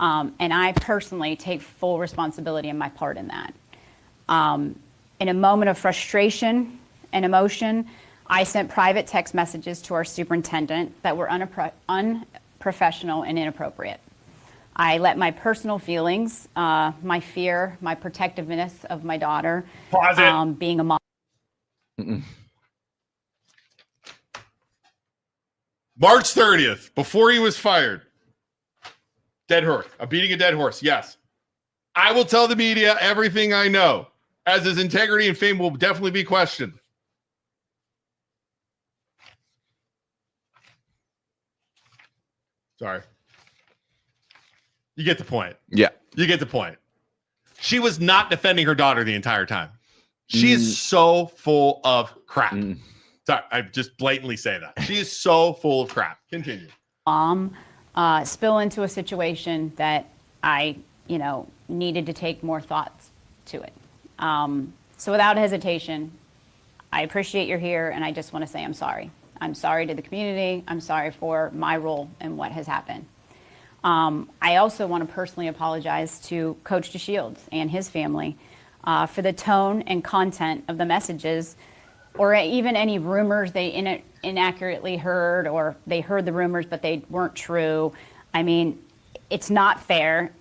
And I personally take full responsibility in my part in that. In a moment of frustration and emotion, I sent private text messages to our superintendent that were unprofessional and inappropriate. I let my personal feelings, my fear, my protectiveness of my daughter, being a mom. March 30th, before he was fired. Dead horse. I'm beating a dead horse. Yes. I will tell the media everything I know, as his integrity and fame will definitely be questioned. Sorry. You get the point. Yeah. You get the point. She was not defending her daughter the entire time. She is so full of crap. Sorry, I just blatantly say that. She is so full of crap. Continue. Spill into a situation that I, needed to take more thoughts to it. So without hesitation, I appreciate you're here, and I just want to say I'm sorry. I'm sorry to the community. I'm sorry for my role in what has happened. I also want to personally apologize to Coach DeShields and his family. for the tone and content of the messages, or even any rumors they inaccurately heard, or they heard the rumors but they weren't true. I mean, it's not fair,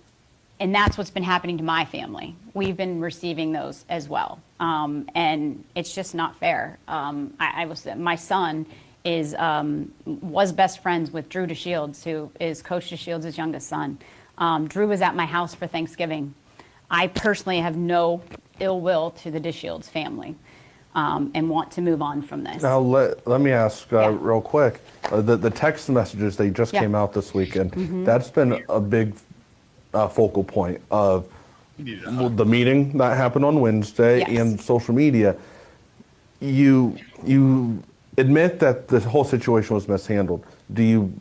and that's what's been happening to my family. We've been receiving those as well, and it's just not fair. My son was best friends with Drew DeShields, who is Coach DeShields' youngest son. Drew was at my house for Thanksgiving. I personally have no ill will to the DeShields family, and want to move on from this. Now, let me ask real quick. The text messages, they just came out this weekend. That's been a big focal point of the meeting that happened on Wednesday and social media. You admit that the whole situation was mishandled. Do you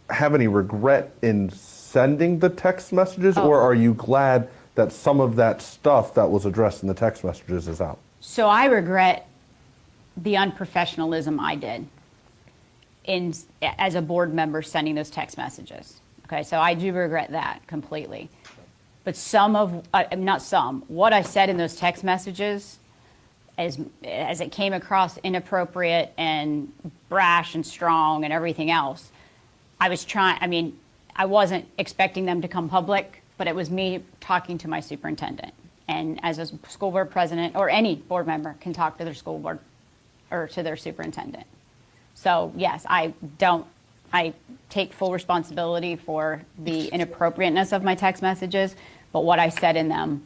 have any regret in sending the text messages, or are you glad that some of that stuff that was addressed in the text messages is out? So I regret the unprofessionalism I did as a board member sending those text messages. Okay, so I do regret that completely. But what I said in those text messages, as it came across inappropriate and brash and strong and everything else, I wasn't expecting them to come public, but it was me talking to my superintendent. And as a school board president, or any board member can talk to their school board or to their superintendent. So yes, I take full responsibility for the inappropriateness of my text messages, but what I said in them,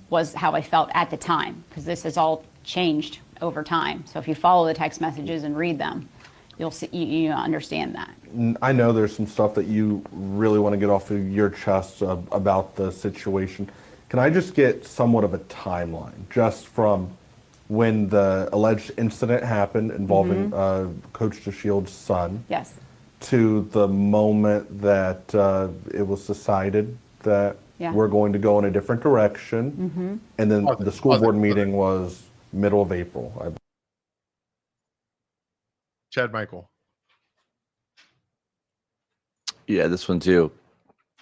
was how I felt at the time, because this has all changed over time. So if you follow the text messages and read them, you'll see, you understand that. I know there's some stuff that you really want to get off of your chest about the situation. Can I just get somewhat of a timeline, just from when the alleged incident happened involving Coach DeShields' son, Yes. to the moment that it was decided that we're going to go in a different direction, and then the school board meeting was middle of April, I believe. Chad Michael. Yeah, this one too.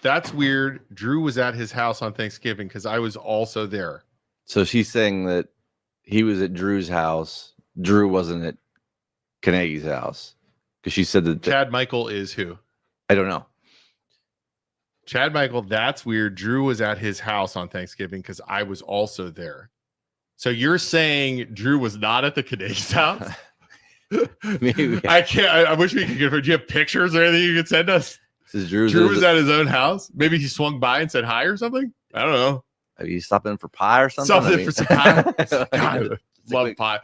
That's weird. Drew was at his house on Thanksgiving because I was also there. So she's saying that he was at Drew's house. Drew wasn't at Kanagy's house, because she said that Chad Michael is who? I don't know. Chad Michael, that's weird. Drew was at his house on Thanksgiving because I was also there. So you're saying Drew was not at the Kanagy's house? Maybe. I wish we could confirm. Do you have pictures or anything you could send us? Drew was at his own house. Maybe he swung by and said hi or something. I don't know. Are you stopping for pie or something? For some pie. God, love pie.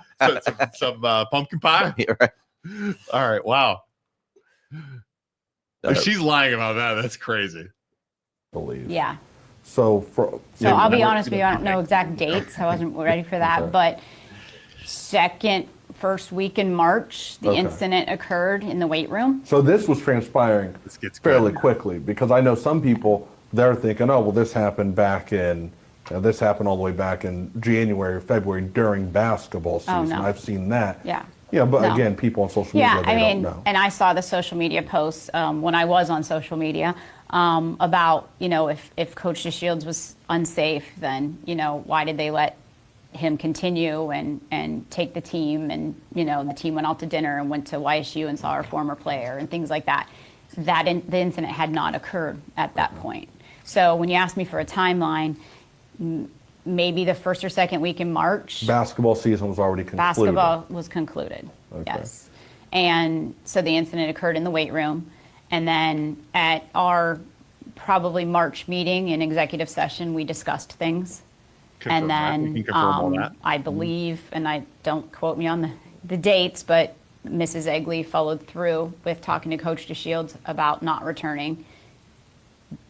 Some pumpkin pie. Yeah, right. All right. Wow. If she's lying about that, that's crazy. Believe. Yeah. So I'll be honest with you, I don't know exact dates. I wasn't ready for that, but first week in March, the incident occurred in the weight room. So this was transpiring fairly quickly, because I know some people, they're thinking, oh, well, this happened this happened all the way back in January or February during basketball season. Oh, no. I've seen that. Yeah. Yeah, but No. again, people on social media, they don't know. And I saw the social media posts when I was on social media about, if Coach DeShields was unsafe, then, why did they let him continue and take the team, and the team went out to dinner and went to YSU and saw our former player and things like that. The incident had not occurred at that point. So when you ask me for a timeline, maybe the first or second week in March. Basketball season was already concluded. Basketball was concluded. Okay. Yes. And so the incident occurred in the weight room, and then at our probably March meeting in executive session, we discussed things. Confirm And then all that. I believe, and I don't quote me on the dates, but Mrs. Egley followed through with talking to Coach DeShields about not returning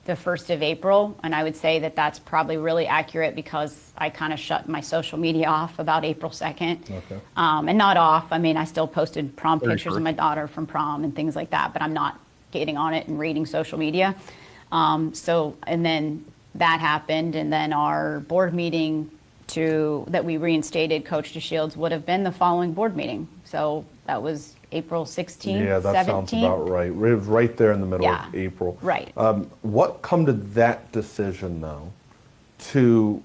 the 1st of April. And I would say that that's probably really accurate, because I kind of shut my social media off about April 2nd. Okay. And not off. I mean, I still posted prom pictures of my daughter from prom and things like that, but I'm not getting on it and reading social media. And then that happened, and then our board meeting that we reinstated Coach DeShields would have been the following board meeting. So that was April 16th, Yeah, that 17th. sounds about right. It was right there in the middle of April. Right. What come to that decision, though, to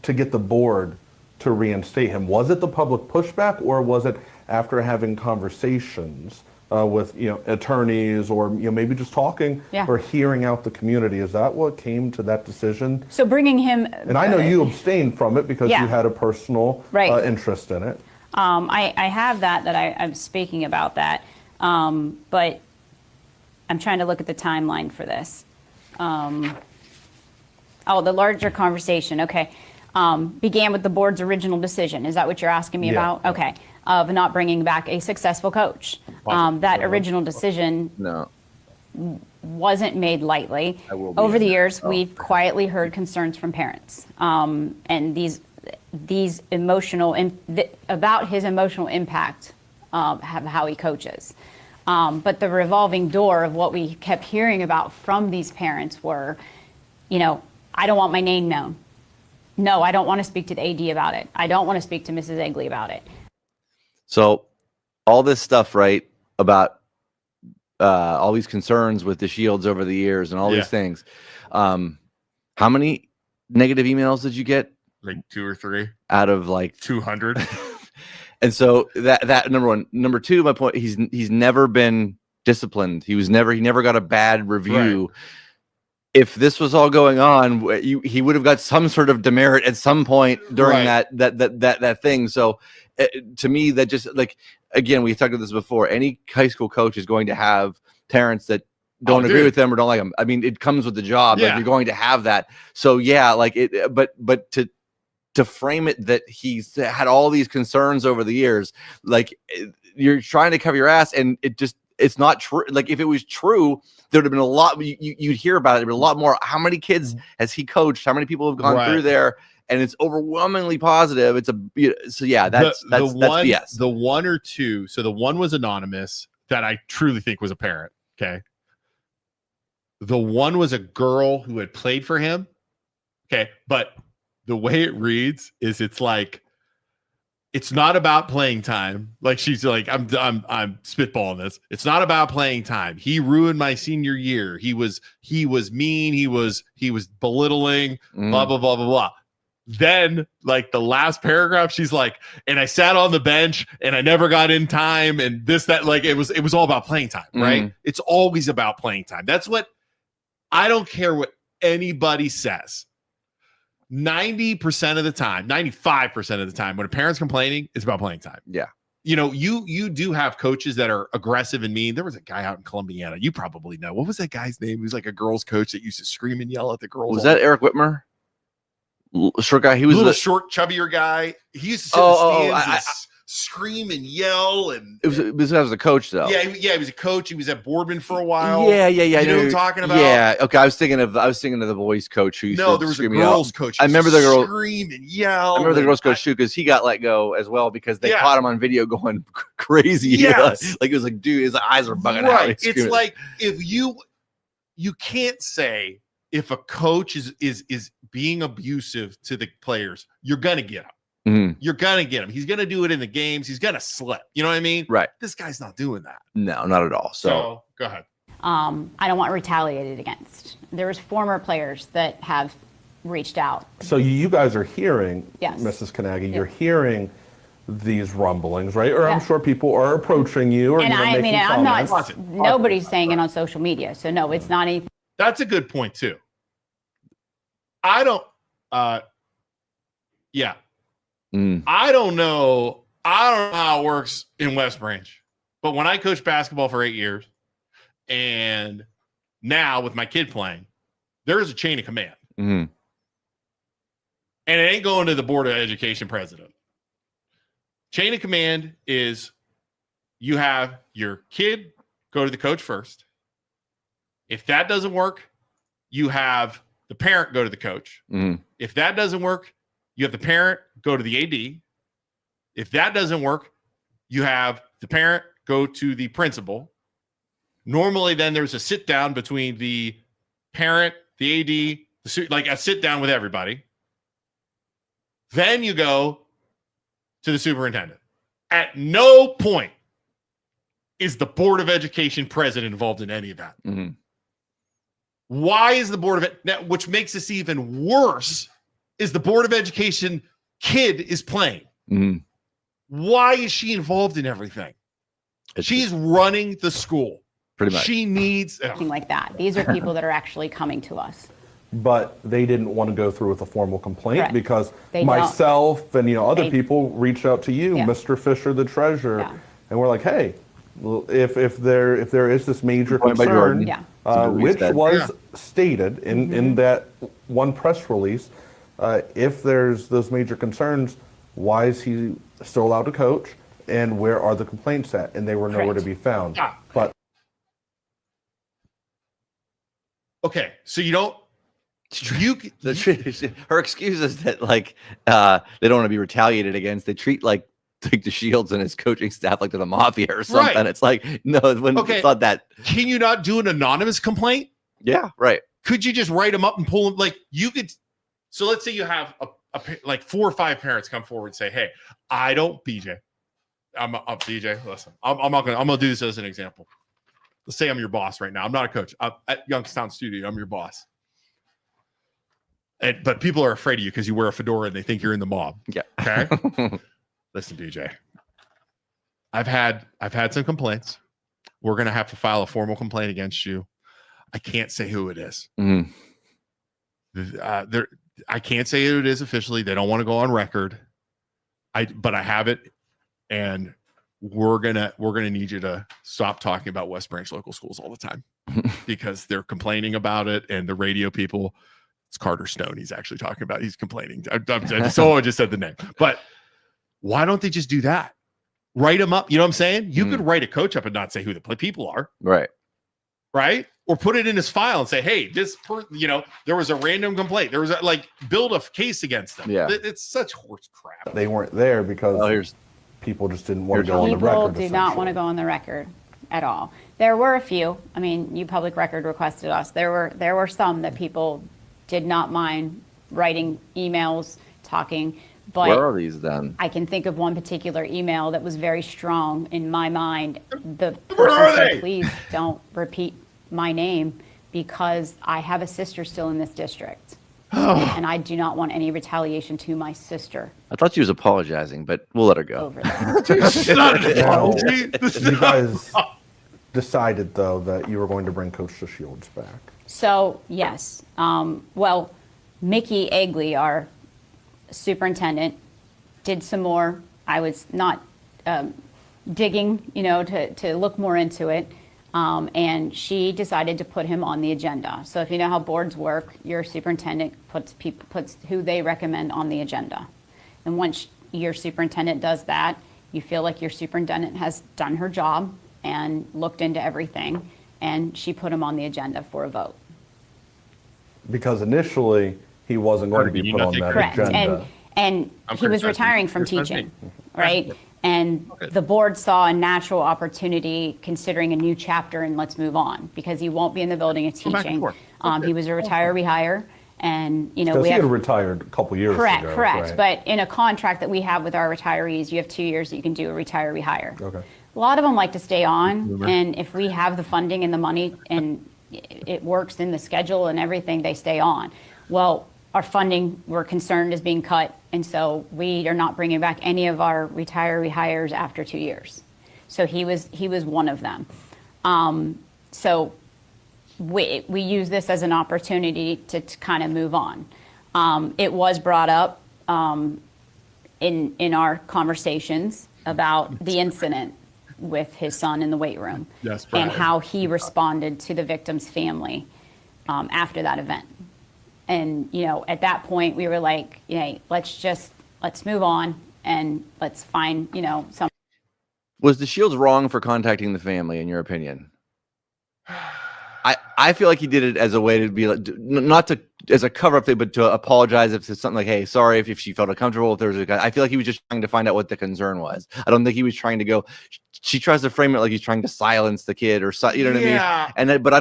to get the board to reinstate him? Was it the public pushback, or was it after having conversations with attorneys, or maybe just talking or hearing out the community? Is that what came to that decision? So bringing him, and I know you abstained from it because you had a personal interest in it. I have that I'm speaking about that, but I'm trying to look at the timeline for this. The larger conversation, okay, began with the board's original decision. Is that what you're asking me about? Okay, of not bringing back a successful coach. That original decision wasn't made lightly. Over the years, we've quietly heard concerns from parents, and these emotional about his emotional impact of how he coaches. But the revolving door of what we kept hearing about from these parents were, I don't want my name known. No, I don't want to speak to the AD about it. I don't want to speak to Mrs. Egley about it. So all this stuff, right, about all these concerns with the Shields over the years and all these things. How many negative emails did you get? Like 2 or 3 out of like 200. And so that number one. Number two, my point, he's never been disciplined. He never got a bad review. Right. If this was all going on, he would have got some sort of demerit at some point during that thing. So to me, that just, like, again, we talked about this before. Any high school coach is going to have parents that don't agree with them or don't like them. I mean, it comes with the job. Like, you're going to have that. So but to frame it that he's had all these concerns over the years, like, you're trying to cover your ass, and it's not true. Like, if it was true, there would have been a lot. You'd hear about it. There'd be a lot more. How many kids has he coached? How many people have gone through there? And it's overwhelmingly positive. That's BS. The one or two. So the one was anonymous that I truly think was a parent. Okay. The one was a girl who had played for him. Okay, but the way it reads is it's not about playing time. Like, she's like, I'm spitballing this. It's not about playing time. He ruined my senior year. He was mean. He was belittling, blah, blah, blah, blah, blah. Then, like, the last paragraph, she's like, and I sat on the bench and I never got in time, and this, that, like, it was all about playing time, right? It's always about playing time. That's what, I don't care what anybody says. 90% of the time, 95% of the time, when a parent's complaining, it's about playing time. Yeah. You do have coaches that are aggressive and mean. There was a guy out in Columbiana. You probably know. What was that guy's name? He was like a girls coach that used to scream and yell at the girls. Was that Eric Whitmer? Short guy. He was a short, chubbier guy. He used to sit in the stands and scream and yell. And this was a coach, though. Yeah, he was a coach. He was at Boardman for a while. Yeah. You know what I'm talking about? Yeah. Okay. I was thinking of the boys coach who used to there was a girls coach. I remember the girl scream and yell. I remember the girls coach too, because he got let go as well because they caught him on video going crazy. Yes. Like, it was like, dude, his eyes are bugging out. Right. It's like, if you can't say if a coach is being abusive to the players, you're gonna get him. You're gonna get him. He's gonna do it in the games. He's gonna slip. You know what I mean? Right. This guy's not doing that. No, not at all. So go ahead. I don't want retaliated against. There's former players that have reached out. So you guys are hearing, Yes. Mrs. Kanagy, you're hearing these rumblings, right? Or I'm sure people are approaching you, or And I mean, I'm comments. not. Nobody's saying it on social media, so no, it's not anything. That's a good point too. I don't. Yeah. I don't know how it works in West Branch, but when I coached basketball for 8 years, and now with my kid playing, there is a chain of command, and it ain't going to the Board of Education president. Chain of command is you have your kid go to the coach first. If that doesn't work, you have the parent go to the coach. If that doesn't work, you have the parent go to the AD. If that doesn't work, you have the parent go to the principal. Normally, then there's a sit down between the parent, the AD, like a sit down with everybody. Then you go to the superintendent. At no point is the Board of Education president involved in any of that. Why is the Board of Ed, which makes this even worse, is the Board of Education kid is playing. Mm-hmm. Why is she involved in everything? She's running the school. Pretty much. She needs Something like that. These are people that are actually coming to us. But they didn't want to go through with a formal complaint Correct. because They myself and other They- people reached out to you, Yeah. Mr. Fisher, the treasurer, Yeah. and we're like, hey, well, if there is this major Point by concern, Jordan. Yeah. which said. was stated in that one press release, if there's those major concerns, why is he still allowed to coach, and where are the complaints at? And they were nowhere Correct. to be found. Yeah. But okay. So you don't. Her excuse is that like they don't want to be retaliated against. They treat like the Shields and his coaching staff like they're the mafia or something. Right. It's like no, it's not that. Can you not do an anonymous complaint? Yeah, right. Could you just write them up and pull them? Like you could. So let's say you have like 4 or 5 parents come forward and say, "Hey, I don't, BJ. I'm BJ. Listen, I'm gonna do this as an example. Let's say I'm your boss right now. I'm not a coach. I'm at Youngstown Studio. I'm your boss. But people are afraid of you because you wear a fedora and they think you're in the mob. Yeah. Okay. Listen, DJ. I've had some complaints. We're gonna have to file a formal complaint against you. I can't say who it is. Mhm. I can't say who it is officially. They don't want to go on record. But I have it, and we're gonna need you to stop talking about West Branch local schools all the time because they're complaining about it, and the radio people. It's Carter Stone. He's actually talking about. He's complaining. I just said the name. But why don't they just do that? Write them up. You know what I'm saying? You could write a coach up and not say who the people are. Right. Right. Or put it in his file and say, hey, there was a random complaint. There was build a case against them. Yeah. It's such horse crap. they weren't there because people just didn't want to go on the record. People do not want to go on the record at all. There were a few. I mean, you public record requested us. There were some that people did not mind writing emails, talking. But where are these then? I can think of one particular email that was very strong in my mind. The person said, please don't repeat my name because I have a sister still in this district. And I do not want any retaliation to my sister I thought she was apologizing, but we'll let her go. over there. Now, you guys decided, though, that you were going to bring Coach Shields back. So, yes. Well, Mickey Agley, our superintendent, did some more. I was not digging, to look more into it. And she decided to put him on the agenda. So if you know how boards work, your superintendent puts who they recommend on the agenda. And once your superintendent does that, you feel like your superintendent has done her job and looked into everything, and she put him on the agenda for a vote. Because initially, he wasn't going to be put on that Correct. agenda. And he was retiring from teaching, right? And the board saw a natural opportunity considering a new chapter and let's move on because he won't be in the building of teaching. He was a retire rehire, and Because he had retired a couple years ago. Correct. Right? But in a contract that we have with our retirees, you have 2 years that you can do a retire rehire. Okay. A lot of them like to stay on, and if we have the funding and the money and it works in the schedule and everything, they stay on. Well, our funding, we're concerned, is being cut, and so we are not bringing back any of our retire rehires after 2 years. So he was one of them. So we use this as an opportunity to kind of move on. It was brought up in our conversations about the incident with his son in the weight room and how he responded to the victim's family after that event. And, at that point we were like, let's move on and let's find, some. Was the Shields wrong for contacting the family, in your opinion? I feel like he did it as a way to be like, not to as a cover up thing, but to apologize if it's something like, hey, sorry if she felt uncomfortable. If there was I feel like he was just trying to find out what the concern was. I don't think he was trying to go. She tries to frame it like he's trying to silence the kid or something. You know what I mean? And then, but I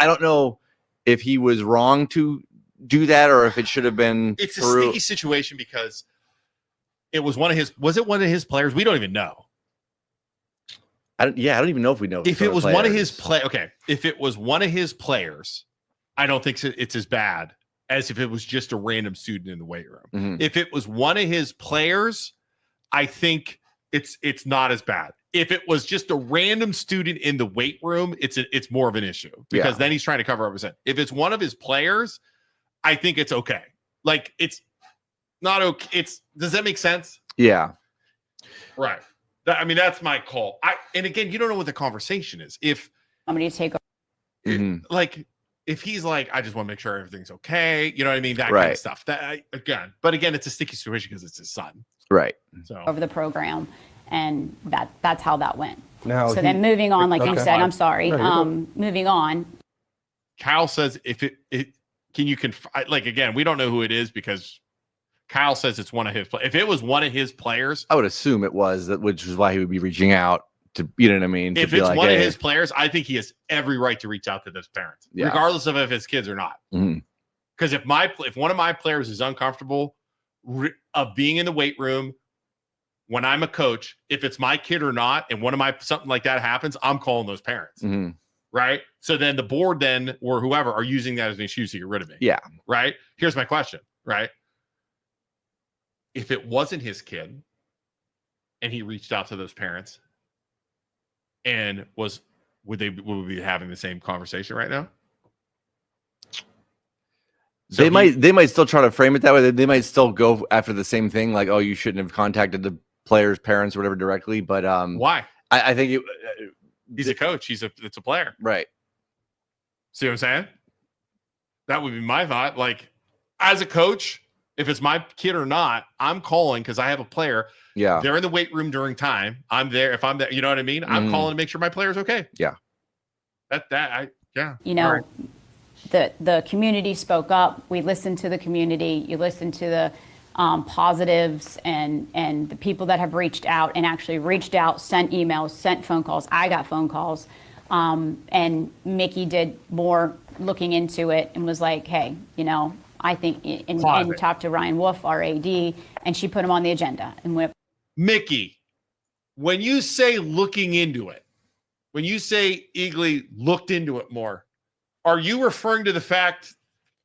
don't know if he was wrong to do that or if it should have been. It's a sticky situation because it was one of his. Was it one of his players? We don't even know. I don't even know if we know if it was one of his if it was one of his players, I don't think it's as bad as if it was just a random student in the weight room. Mhm. If it was one of his players, I think it's not as bad. If it was just a random student in the weight room, it's more of an issue because then he's trying to cover up his head. If it's one of his players, I think it's okay. Like it's not okay. Does that make sense? Yeah. Right. I mean, that's my call. And again, you don't know what the conversation is. If Somebody to take over. like if he's like, I just want to make sure everything's okay, you know what I mean? That kind Right. of stuff. But again, it's a sticky situation because it's his son. Right. So over the program, and that's how that went. Now, So then moving on, like you Okay. said, I'm sorry. No, you're good. Moving on, Kyle says if like again, we don't know who it is because Kyle says it's one of his players. If it was one of his players, I would assume it was that, which is why he would be reaching out to, you know what I mean? if be it's like, one of hey. his players, I think he has every right to reach out to those parents, Yeah. regardless of if his kids or not. Mhm. Because if one of my players is uncomfortable of being in the weight room when I'm a coach, if it's my kid or not, and something like that happens, I'm calling those parents. Mhm. Right. So then the board or whoever are using that as an excuse to get rid of me. Yeah. Right. Here's my question. Right. If it wasn't his kid and he reached out to those parents and would we be having the same conversation right now? So they might still try to frame it that way. They might still go after the same thing, like, oh, you shouldn't have contacted the players' parents or whatever directly. But why? I think He's a coach. It's a player. right. See what I'm saying? That would be my thought. Like, as a coach, if it's my kid or not, I'm calling because I have a player. Yeah. They're in the weight room during time. I'm there. If I'm there, you know what I mean? I'm calling to make sure my player's okay. Yeah. Yeah. you know, Right. the community spoke up. We listened to the community. You listened to the positives and the people that have reached out and actually reached out, sent emails, sent phone calls. I got phone calls. And Mikki did more looking into it and was like, hey, you know, I think, and talked to Ryan Wolf, our AD, and she put him on the agenda and went. Mikki, when you say looking into it, when you say Eagly looked into it more, are you referring to the fact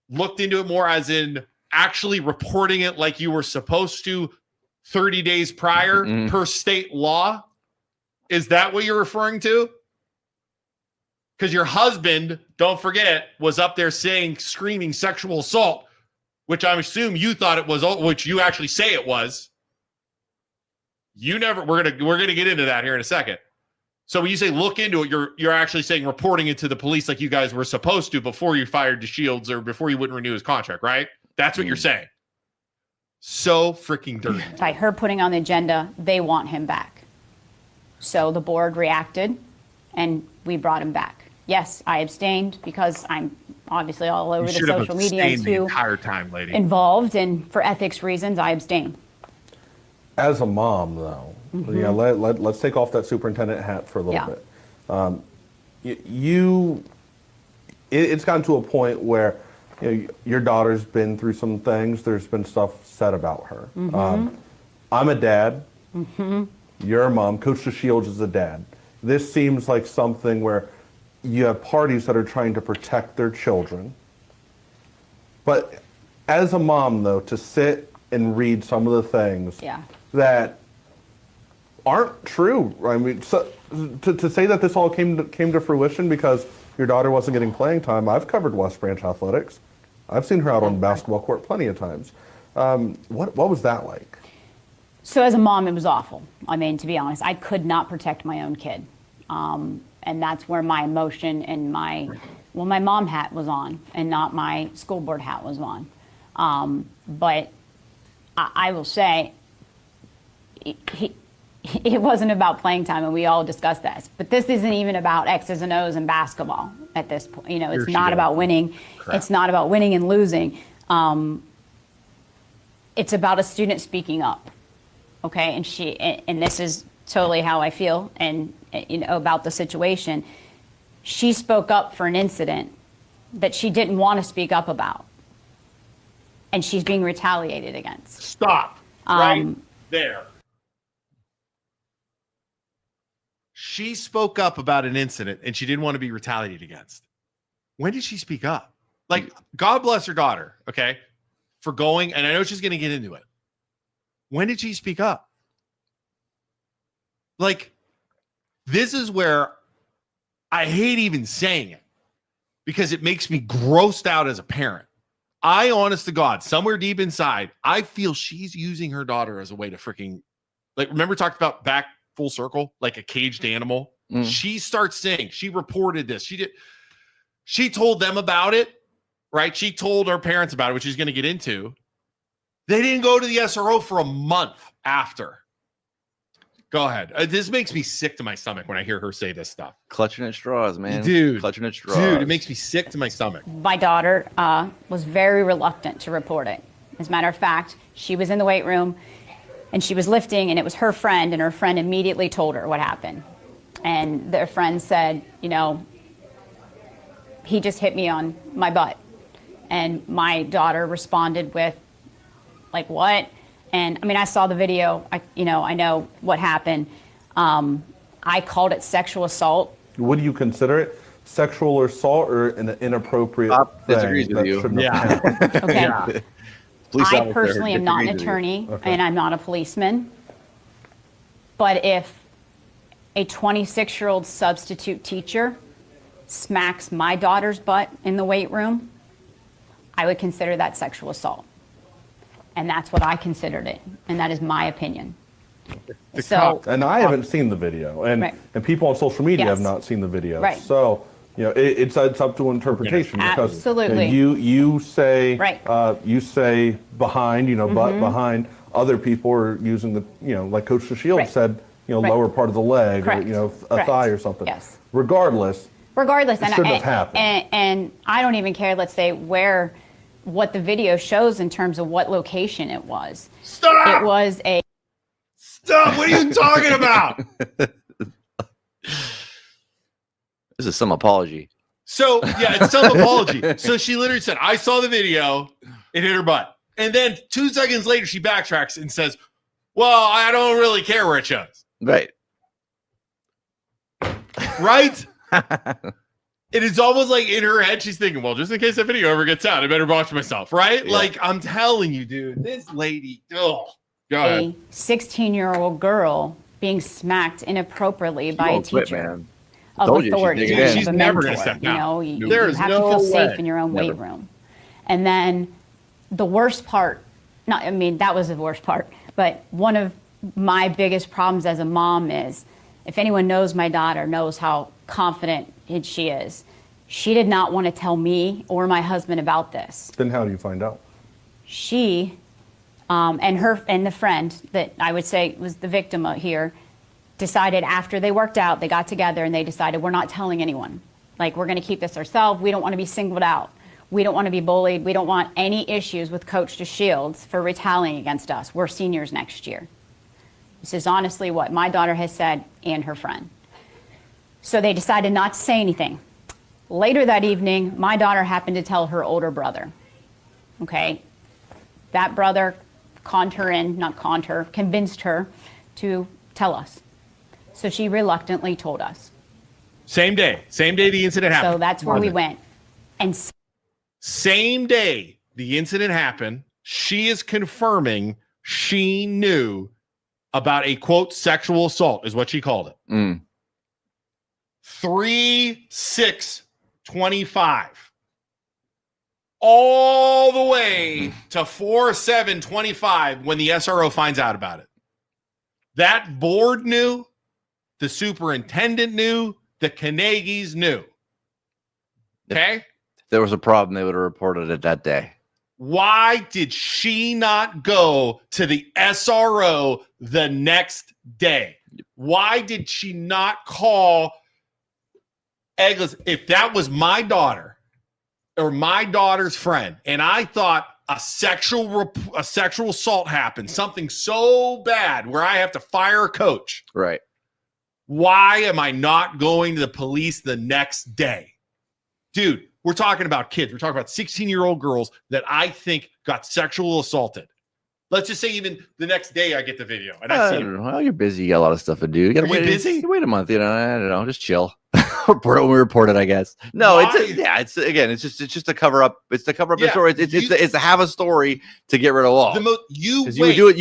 looked into it more as in actually reporting it like you were supposed to 30 days prior per state law? Is that what you're referring to? Because your husband, don't forget, was up there screaming sexual assault, which I assume you thought it was, which you actually say it was. We're gonna get into that here in a second. So when you say look into it, you're actually saying reporting it to the police like you guys were supposed to before you fired DeShields or before you wouldn't renew his contract, right? That's what you're saying. So freaking dirty. By her putting on the agenda, they want him back. So the board reacted and we brought him back. Yes, I abstained because I'm obviously all over the social media the entire time, lady. Involved, and for ethics reasons, I abstained. As a mom, though, yeah, let's take off that superintendent hat for a little bit. It's gotten to a point where your daughter's been through some things. There's been stuff said about her. I'm a dad. You're a mom. Coach DeShields is a dad. This seems like something where you have parties that are trying to protect their children. But as a mom, though, to sit and read some of the things that aren't true. I mean, so, to say that this all came to fruition because your daughter wasn't getting playing time. I've covered West Branch athletics. I've seen her out on the basketball court plenty of times. What was that like? So as a mom, it was awful. I mean, to be honest, I could not protect my own kid. And that's where my emotion and my mom hat was on and not my school board hat was on. But I will say, it wasn't about playing time, and we all discussed this. But this isn't even about X's and O's in basketball at this point. You know, it's not about winning. It's not about winning and losing. It's about a student speaking up. Okay, and this is totally how I feel, and about the situation. She spoke up for an incident that she didn't want to speak up about, and she's being retaliated against. Stop right there. She spoke up about an incident and she didn't want to be retaliated against. When did she speak up? Like, God bless her daughter, okay, for going, and I know she's going to get into it. When did she speak up? Like, this is where I hate even saying it because it makes me grossed out as a parent. I, honest to God, somewhere deep inside, I feel she's using her daughter as a way to freaking, like, remember talked about back full circle, like a caged animal? She starts saying, she reported this. She told them about it, right? She told her parents about it, which she's going to get into. They didn't go to the SRO for a month after. Go ahead. This makes me sick to my stomach when I hear her say this stuff. Clutching at straws, man. Dude. Clutching at straws. Dude, it makes me sick to my stomach. My daughter was very reluctant to report it. As a matter of fact, she was in the weight room and she was lifting, and it was her friend, and her friend immediately told her what happened. And their friend said, you know, he just hit me on my butt. And my daughter responded with, like, what? And I mean, I saw the video. I know what happened. I called it sexual assault. Would you consider it sexual assault or an inappropriate disagrees thing with that you. shouldn't have happened? Okay. Yeah. Police I officer personally am not an disagrees with you. attorney, and I'm not a policeman. But if a 26-year-old substitute teacher smacks my daughter's butt in the weight room, I would consider that sexual assault. And that's what I considered it. And that is my opinion. So, And I haven't seen the video, and Right. and people on social media Yes. have not seen the video. Right. So it's up to interpretation because Absolutely. you say Right. you say behind, butt behind. Other people are using the like Coach DeShields Right. said, Right. lower part of the leg Correct. or a Correct. thigh or something. Yes. Regardless, regardless, It shouldn't have happened. And I don't even care, let's say, what the video shows in terms of what location it was. Stop! It was a Stop! What are you talking about? This is some apology. So, yeah, it's some apology. So she literally said, I saw the video, it hit her butt. And then 2 seconds later, she backtracks and says, well, I don't really care where it shows. Right. Right? It is almost like in her head, she's thinking, well, just in case that video ever gets out, I better watch myself, right? Yeah. Like, I'm telling you, dude, this lady, oh, go ahead. a 16-year-old girl being smacked inappropriately by a won't quit, teacher man. of Told you she's authority. digging in. of She's a never mentor, gonna step down. You There is have no to feel safe way. in your own Never. weight room. And then the worst part, that was the worst part, but one of my biggest problems as a mom is, if anyone knows my daughter, knows how confident she is. She did not want to tell me or my husband about this. then how do you find out? She and the friend that I would say was the victim here decided after they worked out, they got together and they decided, we're not telling anyone. Like, we're going to keep this ourselves. We don't want to be singled out. We don't want to be bullied. We don't want any issues with Coach DeShields for retaliating against us. We're seniors next year. This is honestly what my daughter has said and her friend. So they decided not to say anything. Later that evening, my daughter happened to tell her older brother. Okay. That brother convinced her to tell us. So she reluctantly told us. Same day the incident happened. So that's where we went. And Same day the incident happened, she is confirming she knew about a, quote, sexual assault is what she called it. 3/6/25. All the way to 4/7/25 when the SRO finds out about it. That board knew, the superintendent knew, the Kanagys knew. Okay? If there was a problem, they would have reported it that day. Why did she not go to the SRO the next day? Why did she not call Eggless? If that was my daughter or my daughter's friend, and I thought a sexual assault happened, something so bad where I have to fire a coach, Right. why am I not going to the police the next day? Dude, we're talking about kids. We're talking about 16-year-old girls that I think got sexual assaulted. Let's just say even the next day I get the video. And I see it. Well, you're busy. You got a lot of stuff to do. You got to Are you wait. busy? Wait a month. I don't know. Just chill. report it when we report it, I guess. No, Why? it's just to cover up. It's to cover up the story. It's to have a story to get rid of all. You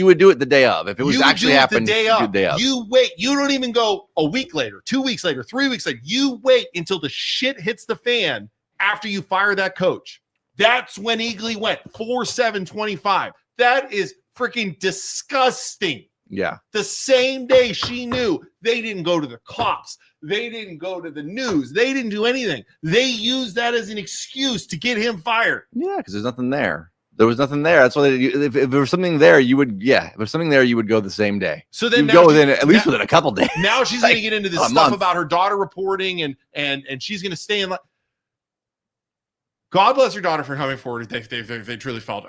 would do it the day of if it was actually happening. The day of. You wait. You don't even go a week later, 2 weeks later, 3 weeks later. You wait until the shit hits the fan after you fire that coach. That's when Eagly went 4-7-25. That is freaking disgusting. Yeah. The same day she knew, they didn't go to the cops. They didn't go to the news. They didn't do anything. They used that as an excuse to get him fired. Yeah, because there's nothing there. There was nothing there. That's why if there was something there, you would. Yeah, if there's something there, you would go the same day. So then go within at least within a couple days. Now she's going to get into this stuff about her daughter reporting, and she's going to stay in. God bless her daughter for coming forward. They truly felt,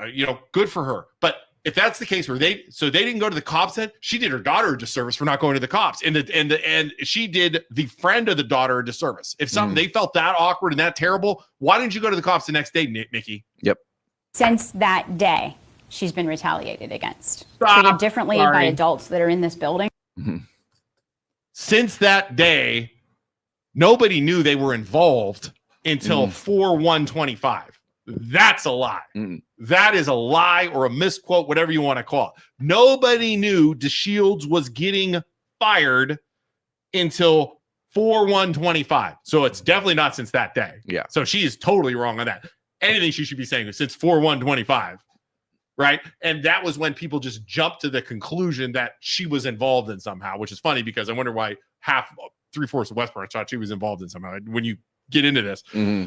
good for her. But if that's the case where they didn't go to the cops, then she did her daughter a disservice for not going to the cops, and she did the friend of the daughter a disservice. If something they felt that awkward and that terrible, why didn't you go to the cops the next day, Mikki? Yep. Since that day, she's been retaliated against, treated differently by adults that are in this building. Mm-hmm. Since that day, nobody knew they were involved until 4/1/25. That's a lie. That is a lie or a misquote, whatever you want to call it. Nobody knew DeShields was getting fired until 4/1/25. So it's definitely not since that day. Yeah. So she is totally wrong on that. Anything she should be saying is since 4/1/25, right? And that was when people just jumped to the conclusion that she was involved in somehow, which is funny because I wonder why 3/4 of Westboro thought she was involved in somehow when you get into this. Mm-hmm.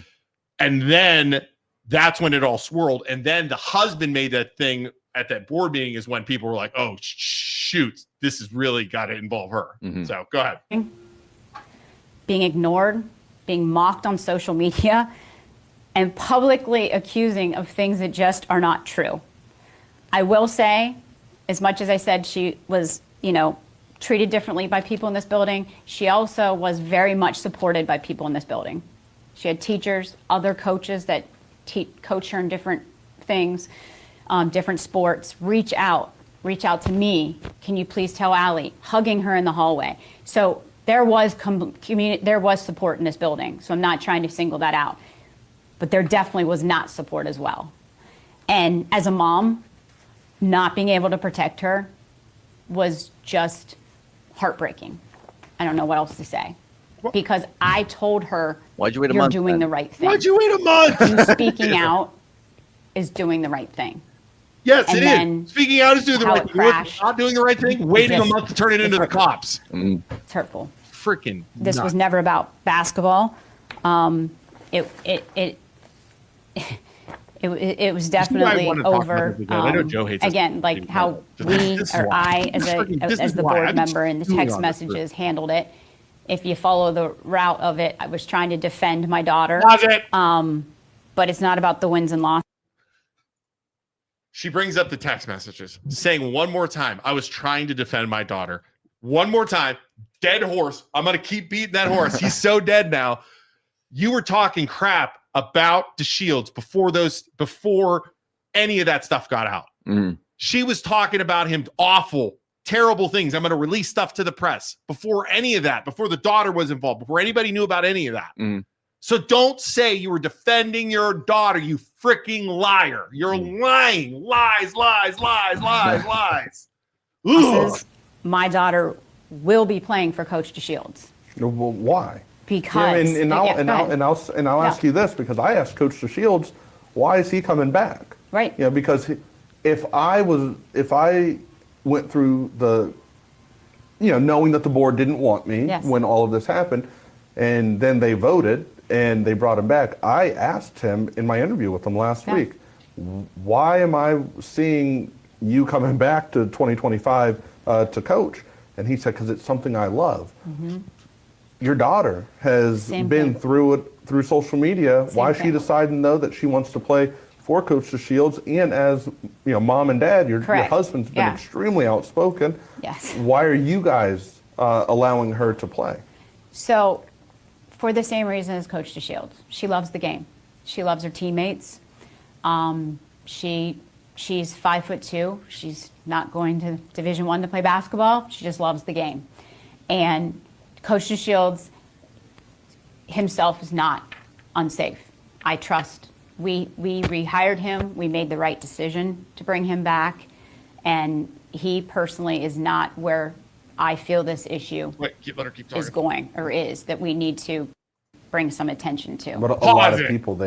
And then that's when it all swirled. And then the husband made that thing at that board meeting is when people were like, oh, shoot, this has really got to involve her. Mm-hmm. So go ahead. Being ignored, being mocked on social media, and publicly accusing of things that just are not true. I will say, as much as I said she was, treated differently by people in this building, she also was very much supported by people in this building. She had teachers, other coaches that coach her in different things, different sports, reach out to me. Can you please tell Allie? Hugging her in the hallway. So there was there was support in this building. So I'm not trying to single that out, but there definitely was not support as well. And as a mom, not being able to protect her was just heartbreaking. I don't know what else to say. Because I told her, why'd you wait a you're month, doing then? the right thing. Why'd you wait a month? You speaking out is doing the right thing. Yes, And it then is. Speaking out is doing the how right it thing. crashed. Not doing the right thing, waiting a month to turn it into the cops. It's hurtful. Freaking This was nuts. never about basketball. It was definitely over. I know Joe hates again, like how we or I, as the board member and the text messages handled it. If you follow the route of it, I was trying to defend my daughter. Love it. But it's not about the wins and losses. She brings up the text messages, saying one more time, I was trying to defend my daughter. One more time, dead horse. I'm going to keep beating that horse. He's so dead now. You were talking crap about DeShields before any of that stuff got out. Mm-hmm. She was talking about him awful, terrible things. I'm going to release stuff to the press before any of that, before the daughter was involved, before anybody knew about any of that. Mm-hmm. So don't say you were defending your daughter, you freaking liar. You're lying. Lies. My daughter will be playing for Coach DeShields. Well, why? Because I'll ask you this, because I asked Coach DeShields, why is he coming back? Right. Because if I went through the, knowing that the board didn't want me when all of this happened, and then they voted and they brought him back, I asked him in my interview with him last week, why am I seeing you coming back to 2025 to coach? And he said, because it's something I love. Mm-hmm. Your daughter has been through it through social media. Why she decided to know that she wants to play for Coach DeShields, and as mom and dad, your husband's been extremely outspoken. Yes. Why are you guys allowing her to play? So, for the same reason as Coach DeShields, she loves the game. She loves her teammates. She's 5'2". She's not going to Division I to play basketball. She just loves the game. And Coach DeShields himself is not unsafe. I trust. We rehired him. We made the right decision to bring him back. And he personally is not where I feel this issue is going or is that we need to bring some attention to. But a lot of people,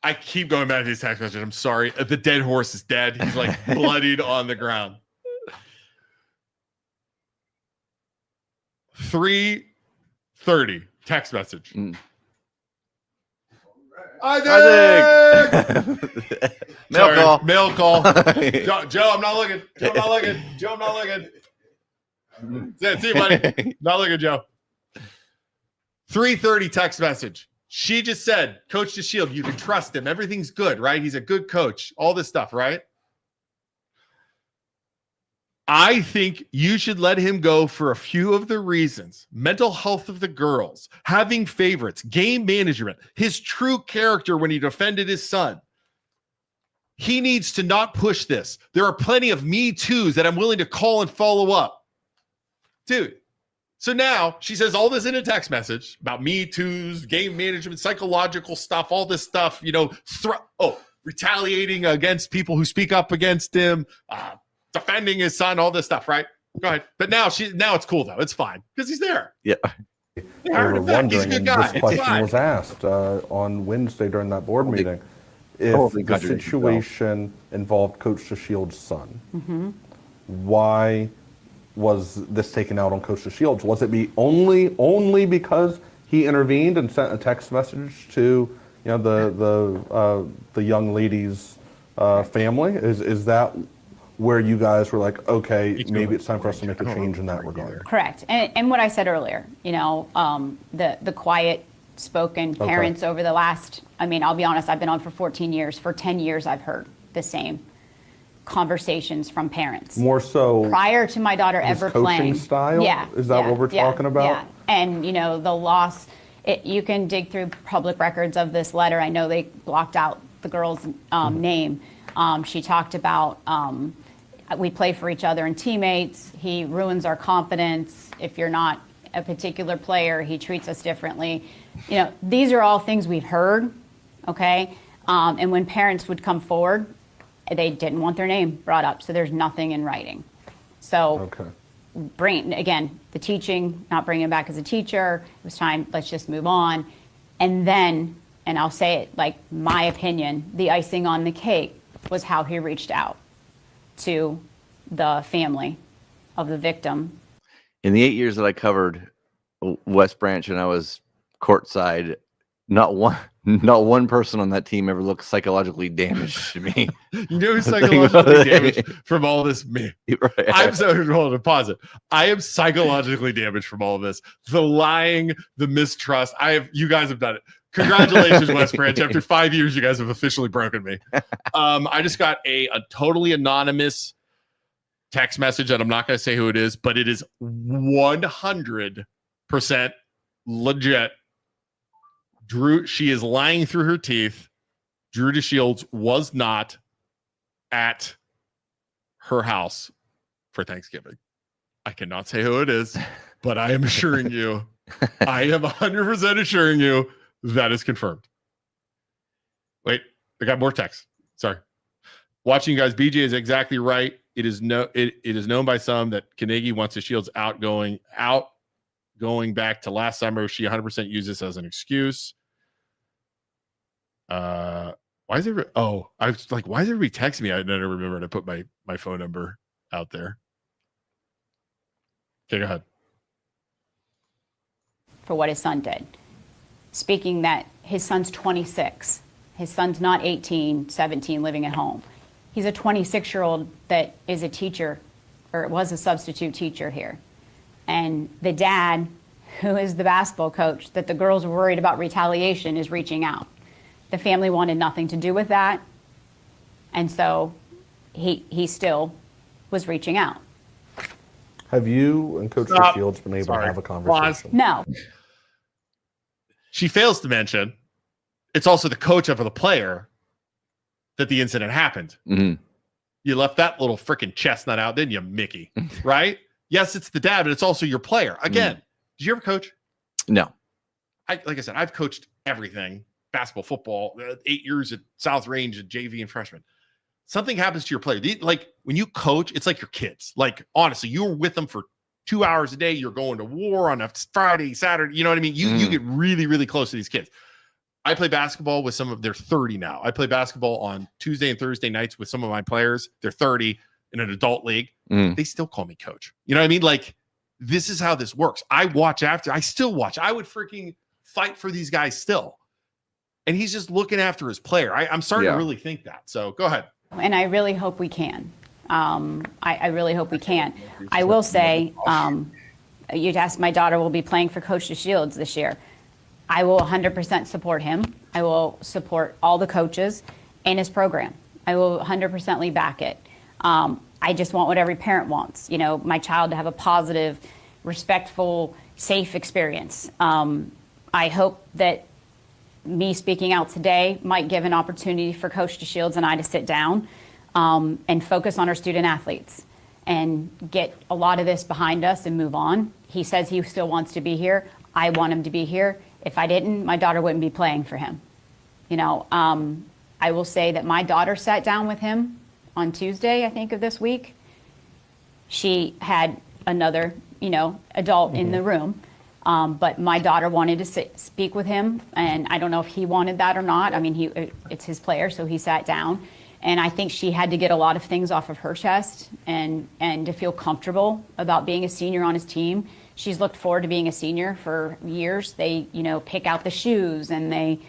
I keep going back to these text messages. I'm sorry. The dead horse is dead. He's like bloodied on the ground. 3:30 text message. Isaac! Mail call. Joe, I'm not looking. Joe, I'm not looking. See you, buddy. Not looking, Joe. 3:30 text message. She just said, Coach DeShield, you can trust him. Everything's good, right? He's a good coach. All this stuff, right? I think you should let him go for a few of the reasons. Mental health of the girls, having favorites, game management, his true character when he defended his son. He needs to not push this. There are plenty of Me Too's that I'm willing to call and follow up. Dude. So now she says all this in a text message about Me Too's, game management, psychological stuff, all this stuff, retaliating against people who speak up against him, defending his son, all this stuff, right? Go ahead. But now it's cool though. It's fine because he's there. Yeah. They were wondering, and this question was asked on Wednesday during that board meeting, if the situation involved Coach DeShield's son. Why was this taken out on Coach DeShields? Was it only because he intervened and sent a text message to the young lady's family? Is that where you guys were like, okay, maybe it's time for us to make a change in that regard? Correct. And what I said earlier, the quiet spoken parents over the last, I'll be honest, I've been on for 14 years. For 10 years, I've heard the same conversations from parents. More so prior to my daughter ever playing. Style? Yeah. Is that what we're talking about? Yeah. And, the loss, you can dig through public records of this letter. I know they blocked out the girl's name. She talked about we play for each other and teammates. He ruins our confidence. If you're not a particular player, he treats us differently. These are all things we've heard, okay? And when parents would come forward, they didn't want their name brought up, so there's nothing in writing. So again, the teaching, not bringing him back as a teacher, it was time, let's just move on. And then, and I'll say it like my opinion, the icing on the cake was how he reached out to the family of the victim. In the 8 years that I covered West Branch and I was courtside, not one person on that team ever looked psychologically damaged to me. Psychologically damaged from all this. Me. Right. I'm so hold on, pause it. I am psychologically damaged from all of this. The lying, the mistrust. You guys have done it. Congratulations, West Branch. After 5 years, you guys have officially broken me. I just got a totally anonymous text message that I'm not going to say who it is, but it is 100% legit. She is lying through her teeth. Drew DeShields was not at her house for Thanksgiving. I cannot say who it is, but I am assuring you, I am 100% assuring you that is confirmed. Wait, I got more text. Sorry. Watching you guys, BJ is exactly right. It is known by some that Kanagy wants DeShields going back to last summer. She 100% used this as an excuse. Why is it? I was like, why is everybody texting me? I never remember to put my phone number out there. Okay, go ahead. For what his son did. Speaking that his son's 26. His son's not 18, 17, living at home. He's a 26-year-old that is a teacher, or was a substitute teacher here. And the dad, who is the basketball coach, that the girls were worried about retaliation, is reaching out. The family wanted nothing to do with that. And so he still was reaching out. Have you and Coach DeShields been able to have a conversation? No. She fails to mention it's also the coach of the player that the incident happened. Mm-hmm. You left that little freaking chestnut out, didn't you, Mickey? Right? Yes, it's the dad, but it's also your player. Again, Did you ever coach? No. Like I said, I've coached everything, basketball, football, 8 years at South Range at JV and freshman. Something happens to your player. Like when you coach, it's like your kids. Like, honestly, you're with them for 2 hours a day. You're going to war on a Friday, Saturday. You know what I mean? You get really, really close to these kids. I play basketball with some of, they're 30 now. I play basketball on Tuesday and Thursday nights with some of my players. They're 30 in an adult league. They still call me coach. You know what I mean? Like, this is how this works. I watch after. I still watch. I would freaking fight for these guys still. And he's just looking after his player. I'm starting to really think that. So go ahead. And I really hope we can. I really hope we can. I will say, you'd ask, my daughter will be playing for Coach DeShields this year. I will 100% support him. I will support all the coaches and his program. I will 100% back it. I just want what every parent wants. You know, my child to have a positive, respectful, safe experience. I hope that me speaking out today might give an opportunity for Coach DeShields and I to sit down and focus on our student athletes and get a lot of this behind us and move on. He says he still wants to be here. I want him to be here. If I didn't, my daughter wouldn't be playing for him. You know, I will say that my daughter sat down with him on Tuesday, I think, of this week. She had another, adult in the room. But my daughter wanted to speak with him, and I don't know if he wanted that or not. I mean, it's his player, so he sat down. And I think she had to get a lot of things off of her chest and to feel comfortable about being a senior on his team. She's looked forward to being a senior for years. They, pick out the shoes, and they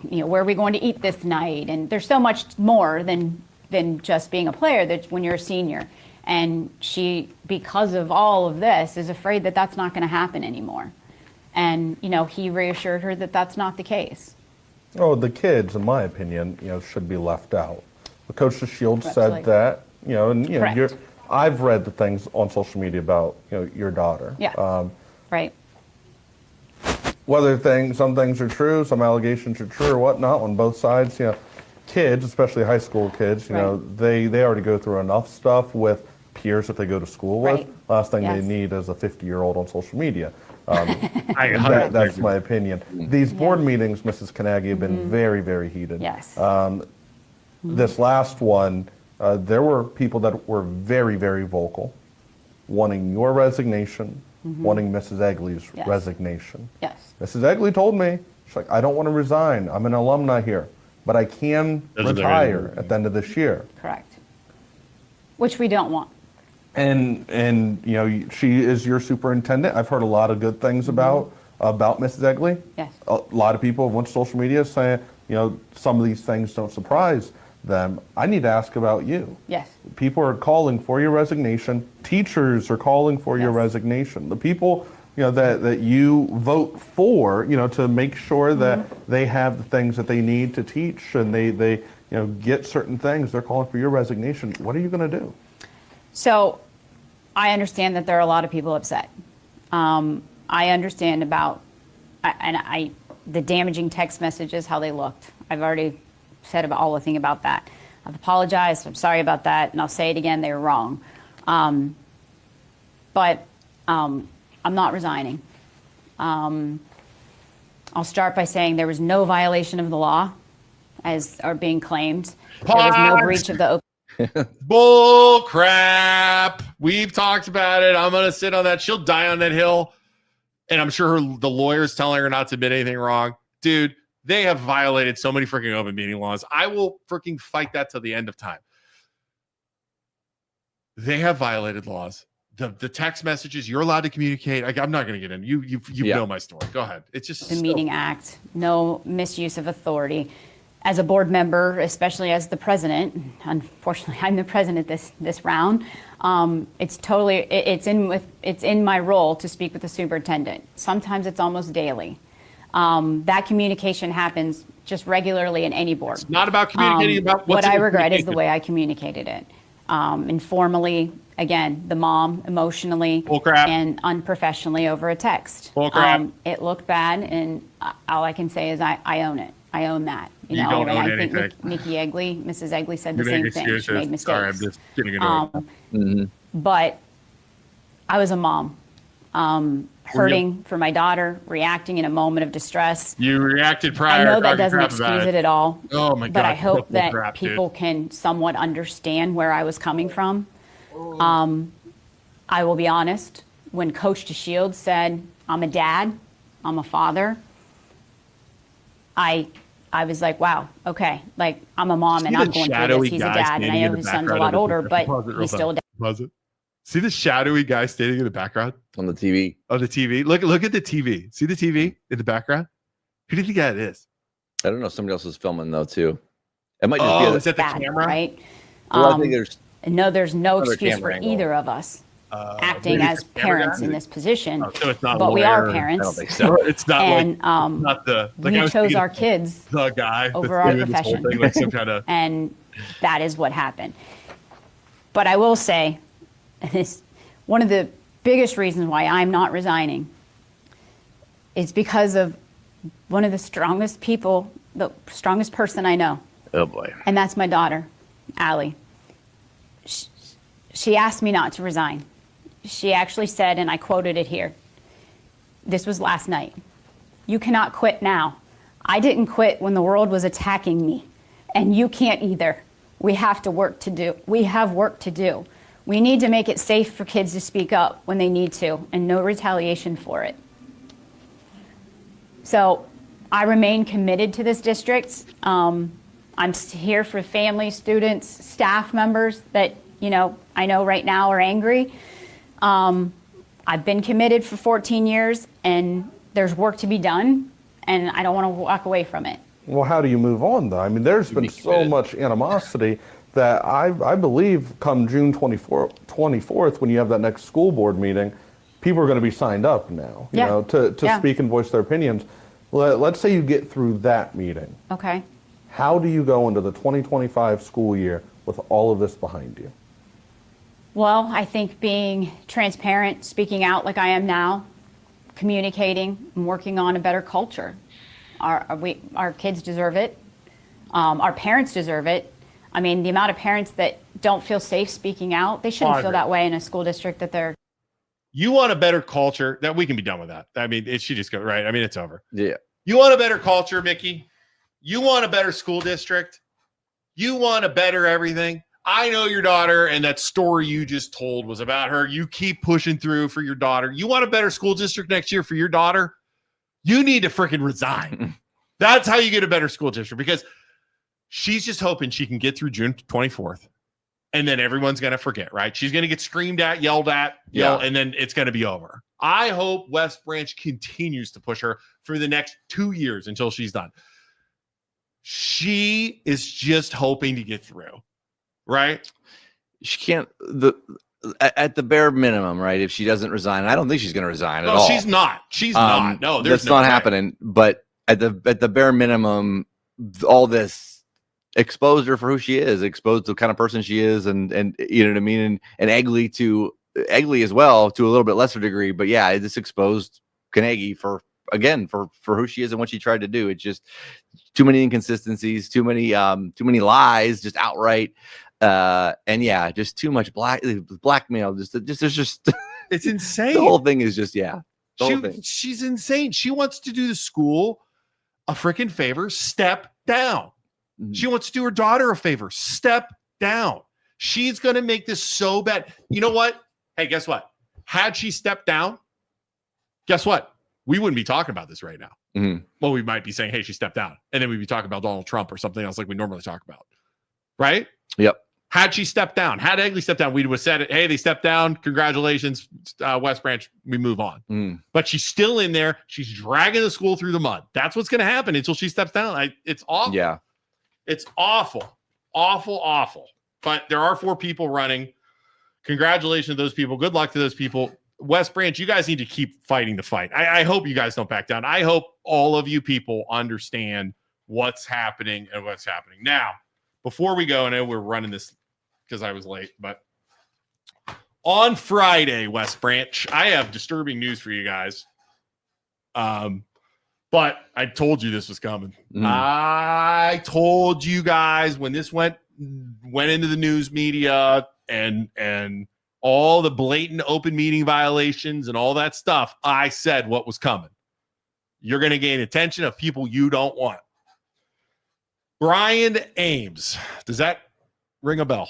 where are we going to eat this night? And there's so much more than just being a player that when you're a senior. And she, because of all of this, is afraid that that's not going to happen anymore. And, he reassured her that that's not the case. Oh, the kids, in my opinion, should be left out. But Coach DeShields said that, and, I've read the things on social media about, your daughter. Yeah, right. Whether some things are true, some allegations are true or whatnot on both sides, kids, especially high school kids, they already go through enough stuff with peers that they go to school with. Last thing they need is a 50-year-old on social media. That's my opinion. These board meetings, Mrs. Kanagy, have been very, very heated. Yes. This last one, there were people that were very, very vocal, wanting your resignation, wanting Mrs. Egley's resignation. Yes. Mrs. Egley told me, she's like, I don't want to resign. I'm an alumni here, but I can retire at the end of this year. Correct. Which we don't want. And she is your superintendent. I've heard a lot of good things about Mrs. Egley. Yes. A lot of people went to social media saying, some of these things don't surprise them. I need to ask about you. Yes. People are calling for your resignation. Teachers are calling for your resignation. The people, that you vote for, to make sure that they have the things that they need to teach and they get certain things, they're calling for your resignation. What are you going to do? So I understand that there are a lot of people upset. I understand about the damaging text messages, how they looked. I've already said all the thing about that. I've apologized. I'm sorry about that. And I'll say it again. They were wrong. But I'm not resigning. I'll start by saying there was no violation of the law as are being claimed. There was no breach of the Bull crap. We've talked about it. I'm going to sit on that. She'll die on that hill. And I'm sure the lawyer's telling her not to admit anything wrong. Dude, they have violated so many freaking open meeting laws. I will freaking fight that till the end of time. They have violated laws. The text messages, you're allowed to communicate. I'm not going to get in. You know my story. Go ahead. It's just the Meeting Act, no misuse of authority. As a board member, especially as the president, unfortunately, I'm the president this round. It's in my role to speak with the superintendent. Sometimes it's almost daily. That communication happens just regularly in any board. It's not about communicating about what I regret is the way I communicated it. Informally, again, the mom, emotionally and unprofessionally over a text. It looked bad, and all I can say is I own it. I own that. You don't own I anything. think Mrs. Egley said the same thing. She made mistakes. Sorry, I'm just getting annoyed. But I was a mom. hurting for my daughter, reacting in a moment of distress. You reacted prior. I know that doesn't excuse it at all. Oh my God. But I hope that crap, people can somewhat understand where I was coming from. I will be honest, when Coach DeShields said, I'm a dad, I'm a father, I was like, wow, okay, like I'm a mom and I'm going through this. He's a dad, and I know his son's a lot older, but he's still a dad. Pause it. See the shadowy guy standing in the background on the TV. On the TV. Look at the TV. See the TV in the background? Who do you think that is? I don't know. Somebody else is filming though too. It might just be is that the camera? Right? Well, I think there's no excuse for either of us acting as parents in this position. So it's not but we are parents. I don't think so. It's not and not the we chose our kids the guy over our profession. Thing, like some kind of... And that is what happened. But I will say, one of the biggest reasons why I'm not resigning is because of one of the strongest people, the strongest person I know. Oh boy. And that's my daughter, Allie. She asked me not to resign. She actually said, and I quoted it here, this was last night, "You cannot quit now. I didn't quit when the world was attacking me, and you can't either. We have work to do. We need to make it safe for kids to speak up when they need to, and no retaliation for it." So I remain committed to this district. I'm here for families, students, staff members that, I know right now are angry. I've been committed for 14 years, and there's work to be done, and I don't want to walk away from it. Well, how do you move on, though? I mean, there's been so much animosity that I believe come June 24th, when you have that next school board meeting, people are going to be signed up now, to speak and voice their opinions. Let's say you get through that meeting. Okay. How do you go into the 2025 school year with all of this behind you? Well, I think being transparent, speaking out like I am now, communicating, and working on a better culture. Our kids deserve it. Our parents deserve it. I mean, the amount of parents that don't feel safe speaking out, they shouldn't feel that way in a school district that they're. You want a better culture? That we can be done with that. I mean, it should just go right. I mean, it's over. Yeah. You want a better culture, Mickey? You want a better school district? You want a better everything? I know your daughter, and that story you just told was about her. You keep pushing through for your daughter. You want a better school district next year for your daughter? You need to freaking resign. That's how you get a better school district, because she's just hoping she can get through June 24th, and then everyone's going to forget, right? She's going to get screamed at, yelled at, and then it's going to be over. I hope West Branch continues to push her for the next 2 years until she's done. She is just hoping to get through, right? She can't, at the bare minimum, right? If she doesn't resign, I don't think she's going to resign at all. She's not. She's not. No, that's not happening. But at the bare minimum, all this exposed her for who she is, exposed the kind of person she is, and you know what I mean, and Egley as well to a little bit lesser degree. But yeah, this exposed Kanagy for who she is and what she tried to do. It's just too many inconsistencies, too many lies, just outright. And yeah, just too much blackmail. There's just it's insane. The whole thing is just she's insane. She wants to do the school a freaking favor. Step down. Mm-hmm. She wants to do her daughter a favor. Step down. She's gonna make this so bad. You know what? Hey, guess what? Had she stepped down, guess what? We wouldn't be talking about this right now. Mm-hmm. Well, we might be saying, hey, she stepped down. And then we'd be talking about Donald Trump or something else like we normally talk about. Right? Yep. Had she stepped down, had Egley stepped down, we would have said it. Hey, they stepped down. Congratulations, West Branch. We move on. Mm. But she's still in there. She's dragging the school through the mud. That's what's going to happen until she steps down. It's awful. Yeah. It's awful. Awful, awful. But there are 4 people running. Congratulations to those people. Good luck to those people. West Branch, you guys need to keep fighting the fight. I hope you guys don't back down. I hope all of you people understand what's happening and what's happening. Now, before we go, I know we're running this because I was late, but on Friday, West Branch, I have disturbing news for you guys. But I told you this was coming. I told you guys when this went into the news media and all the blatant open meeting violations and all that stuff, I said what was coming. You're going to gain attention of people you don't want. Brian Ames. Does that ring a bell?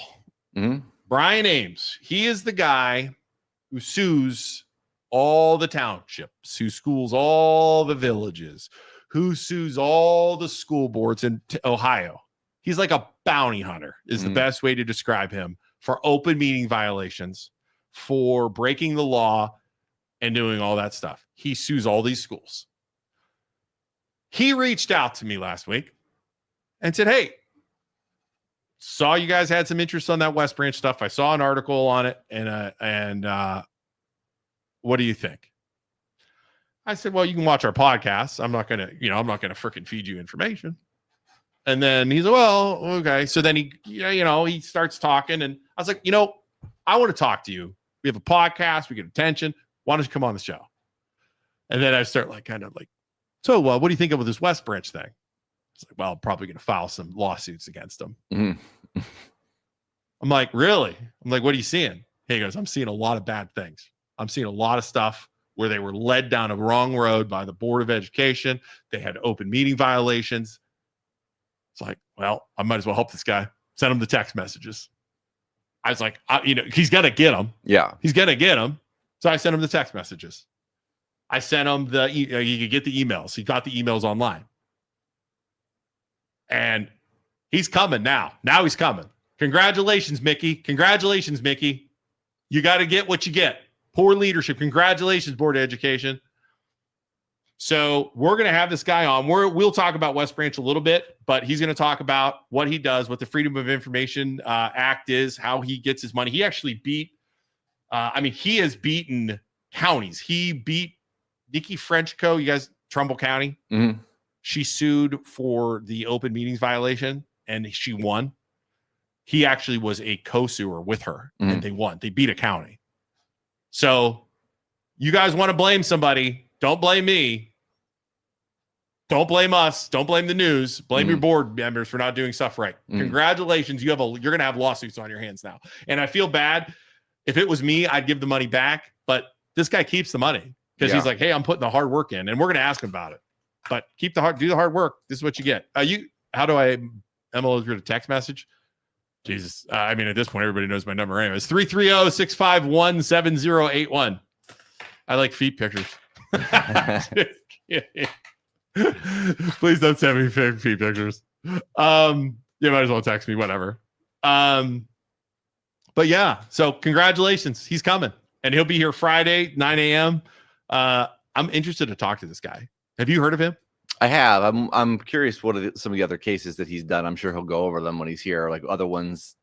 Mm-hmm. Brian Ames. He is the guy who sues all the townships, who schools all the villages, who sues all the school boards in Ohio. He's like a bounty hunter is the best way to describe him, for open meeting violations, for breaking the law and doing all that stuff. He sues all these schools. He reached out to me last week and said, hey, saw you guys had some interest on that West Branch stuff. I saw an article on it, and what do you think? I said, well, you can watch our podcast. I'm not going to freaking feed you information. And then he said, well, okay. So then he starts talking, and I was like, I want to talk to you. We have a podcast. We get attention. Why don't you come on the show? And then I start so what do you think of this West Branch thing? It's like, well, I'm probably going to file some lawsuits against them. Mm-hmm. I'm like, really? I'm like, what are you seeing? He goes, I'm seeing a lot of bad things. I'm seeing a lot of stuff where they were led down a wrong road by the Board of Education. They had open meeting violations. It's like, well, I might as well help this guy. Send him the text messages. I was like, he's got to get them. Yeah. He's going to get them. So I sent him the text messages. I sent him you could get the emails. He got the emails online. And he's coming now. Now he's coming. Congratulations, Mickey. Congratulations, Mickey. You got to get what you get. Poor leadership. Congratulations, Board of Education. So we're going to have this guy on. We'll talk about West Branch a little bit, but he's going to talk about what he does, what the Freedom of Information Act is, how he gets his money. He actually he has beaten counties. He beat Nikki Frenchco, you guys, Trumbull County. Mm-hmm. She sued for the open meetings violation, and she won. He actually was a co-suer with her, and they won. They beat a county. So you guys want to blame somebody, don't blame me. Don't blame us. Don't blame the news. Blame your board members for not doing stuff right. Congratulations. You're going to have lawsuits on your hands now. And I feel bad. If it was me, I'd give the money back. But this guy keeps the money because he's like, hey, I'm putting the hard work in, and we're going to ask him about it. But do the hard work. This is what you get. How do I MLO's a text message? Jesus. At this point, everybody knows my number anyway. It's 330-651-7081. I like feet pictures. Please don't send me fake feet pictures. You might as well text me, whatever. But yeah, so congratulations. He's coming, and he'll be here Friday, 9 a.m. I'm interested to talk to this guy. Have you heard of him? I have. I'm curious what are some of the other cases that he's done. I'm sure he'll go over them when he's here, like other ones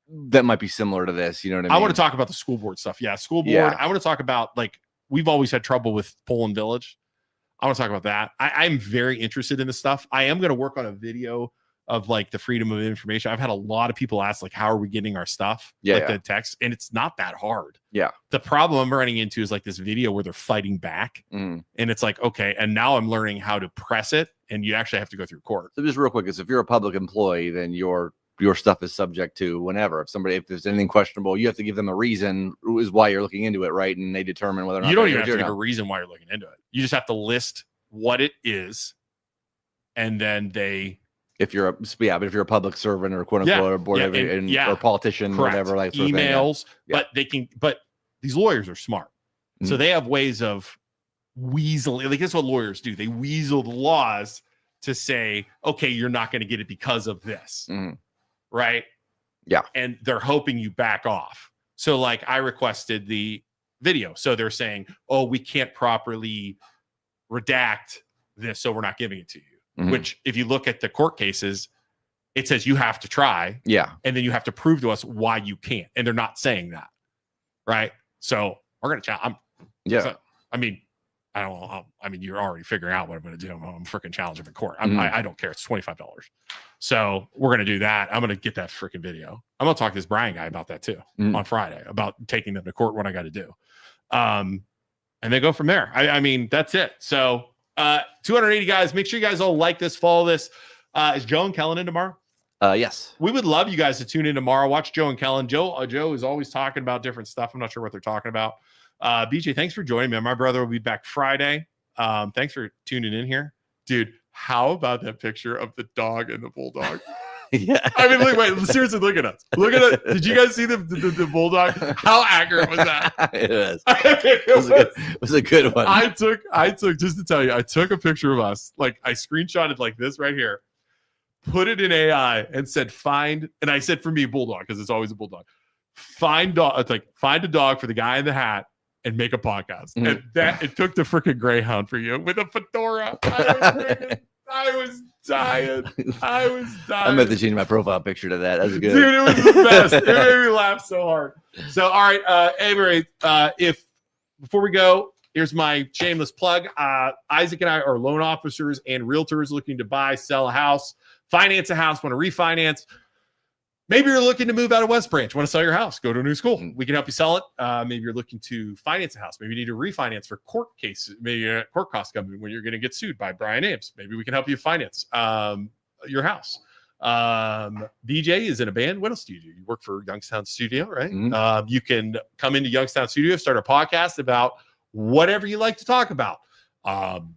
that might be similar to this. You know what I mean? I want to talk about the school board stuff. Yeah, school board. Yeah. I want to talk about, we've always had trouble with Poland Village. I want to talk about that. I'm very interested in this stuff. I am going to work on a video of the freedom of information. I've had a lot of people ask, how are we getting our stuff? The text, and it's not that hard. Yeah. The problem I'm running into is this video where they're fighting back, and it's okay. And now I'm learning how to press it, and you actually have to go through court. So just real quick, is if you're a public employee, then your stuff is subject to whenever. If there's anything questionable, you have to give them a reason is why you're looking into it, right? And they determine whether or not you don't even have to give a reason why you're looking into it. You just have to list what it is, and then if you're a public servant or quote unquote or board or politician, correct. Whatever, emails, but these lawyers are smart, so they have ways of weaseling. That's what lawyers do. They weasel the laws to say, okay, you're not going to get it because of this, right? Yeah, and they're hoping you back off. So, I requested the video, so they're saying, oh, we can't properly redact this, so we're not giving it to you. Which, if you look at the court cases, it says you have to try. Yeah. And then you have to prove to us why you can't. And they're not saying that. Right. So we're going to challenge. You're already figuring out what I'm going to do. I'm freaking challenging in court. I don't care. It's $25. So we're going to do that. I'm going to get that freaking video. I'm going to talk to this Brian guy about that too on Friday, about taking them to court, what I got to do. And then go from there. That's it. So 280 guys. Make sure you guys all like this, follow this. Is Joe and Kellen in tomorrow? Yes. We would love you guys to tune in tomorrow. Watch Joe and Kellen. Joe is always talking about different stuff. I'm not sure what they're talking about. BJ, thanks for joining me. My brother will be back Friday. Thanks for tuning in here. Dude, how about that picture of the dog and the bulldog? Yeah. I mean, wait, seriously, look at us. Look at it. Did you guys see the bulldog? How accurate was that? It was. It was a good one. I took, just to tell you, I took a picture of us. Like, I screenshotted like this right here, put it in AI and said, find, and I said for me, bulldog, because it's always a bulldog. Find dog. It's like, find a dog for the guy in the hat and make a podcast. Mm-hmm. And that, it took the freaking greyhound for you with a fedora. I was dying. I meant to change my profile picture to that. That's good. Dude, it was the best. It made me laugh so hard. So, all right, Avery, if before we go, here's my shameless plug. Isaac and I are loan officers and realtors looking to buy, sell a house, finance a house, want to refinance. Maybe you're looking to move out of West Branch, want to sell your house, go to a new school. We can help you sell it. Maybe you're looking to finance a house. Maybe you need to refinance for court cases. Maybe court costs coming when you're going to get sued by Brian Ames. Maybe we can help you finance your house. BJ is in a band. What else do? You work for Youngstown Studio, right? Mm-hmm. You can come into Youngstown Studio, start a podcast about whatever you like to talk about.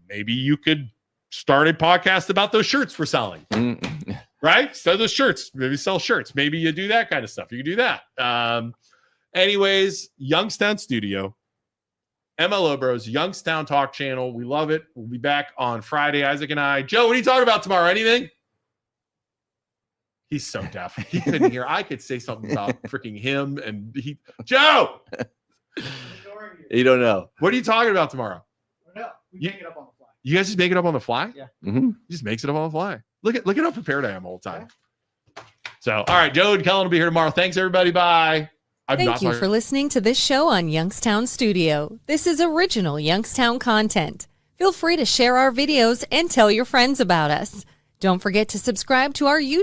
Maybe you could start a podcast about those shirts we're selling. Mm-hmm. Right? Sell those shirts. Maybe sell shirts. Maybe you do that kind of stuff. You can do that. Anyways, Youngstown Studio, MLO Bros, Youngstown Talk Channel. We love it. We'll be back on Friday, Isaac and I. Joe, what are you talking about tomorrow? Anything? He's so deaf. He couldn't hear. I could say something about freaking him and he. Joe! You don't know. What are you talking about tomorrow? No, we make it up on the fly. You guys just make it up on the fly? Yeah. Mm-hmm. He just makes it up on the fly. Look at how prepared I am all the time. So, all right, Joe and Kellen will be here tomorrow. Thanks, everybody. Bye. Thank you for listening to this show on Youngstown Studio. This is original Youngstown content. Feel free to share our videos and tell your friends about us. Don't forget to subscribe to our YouTube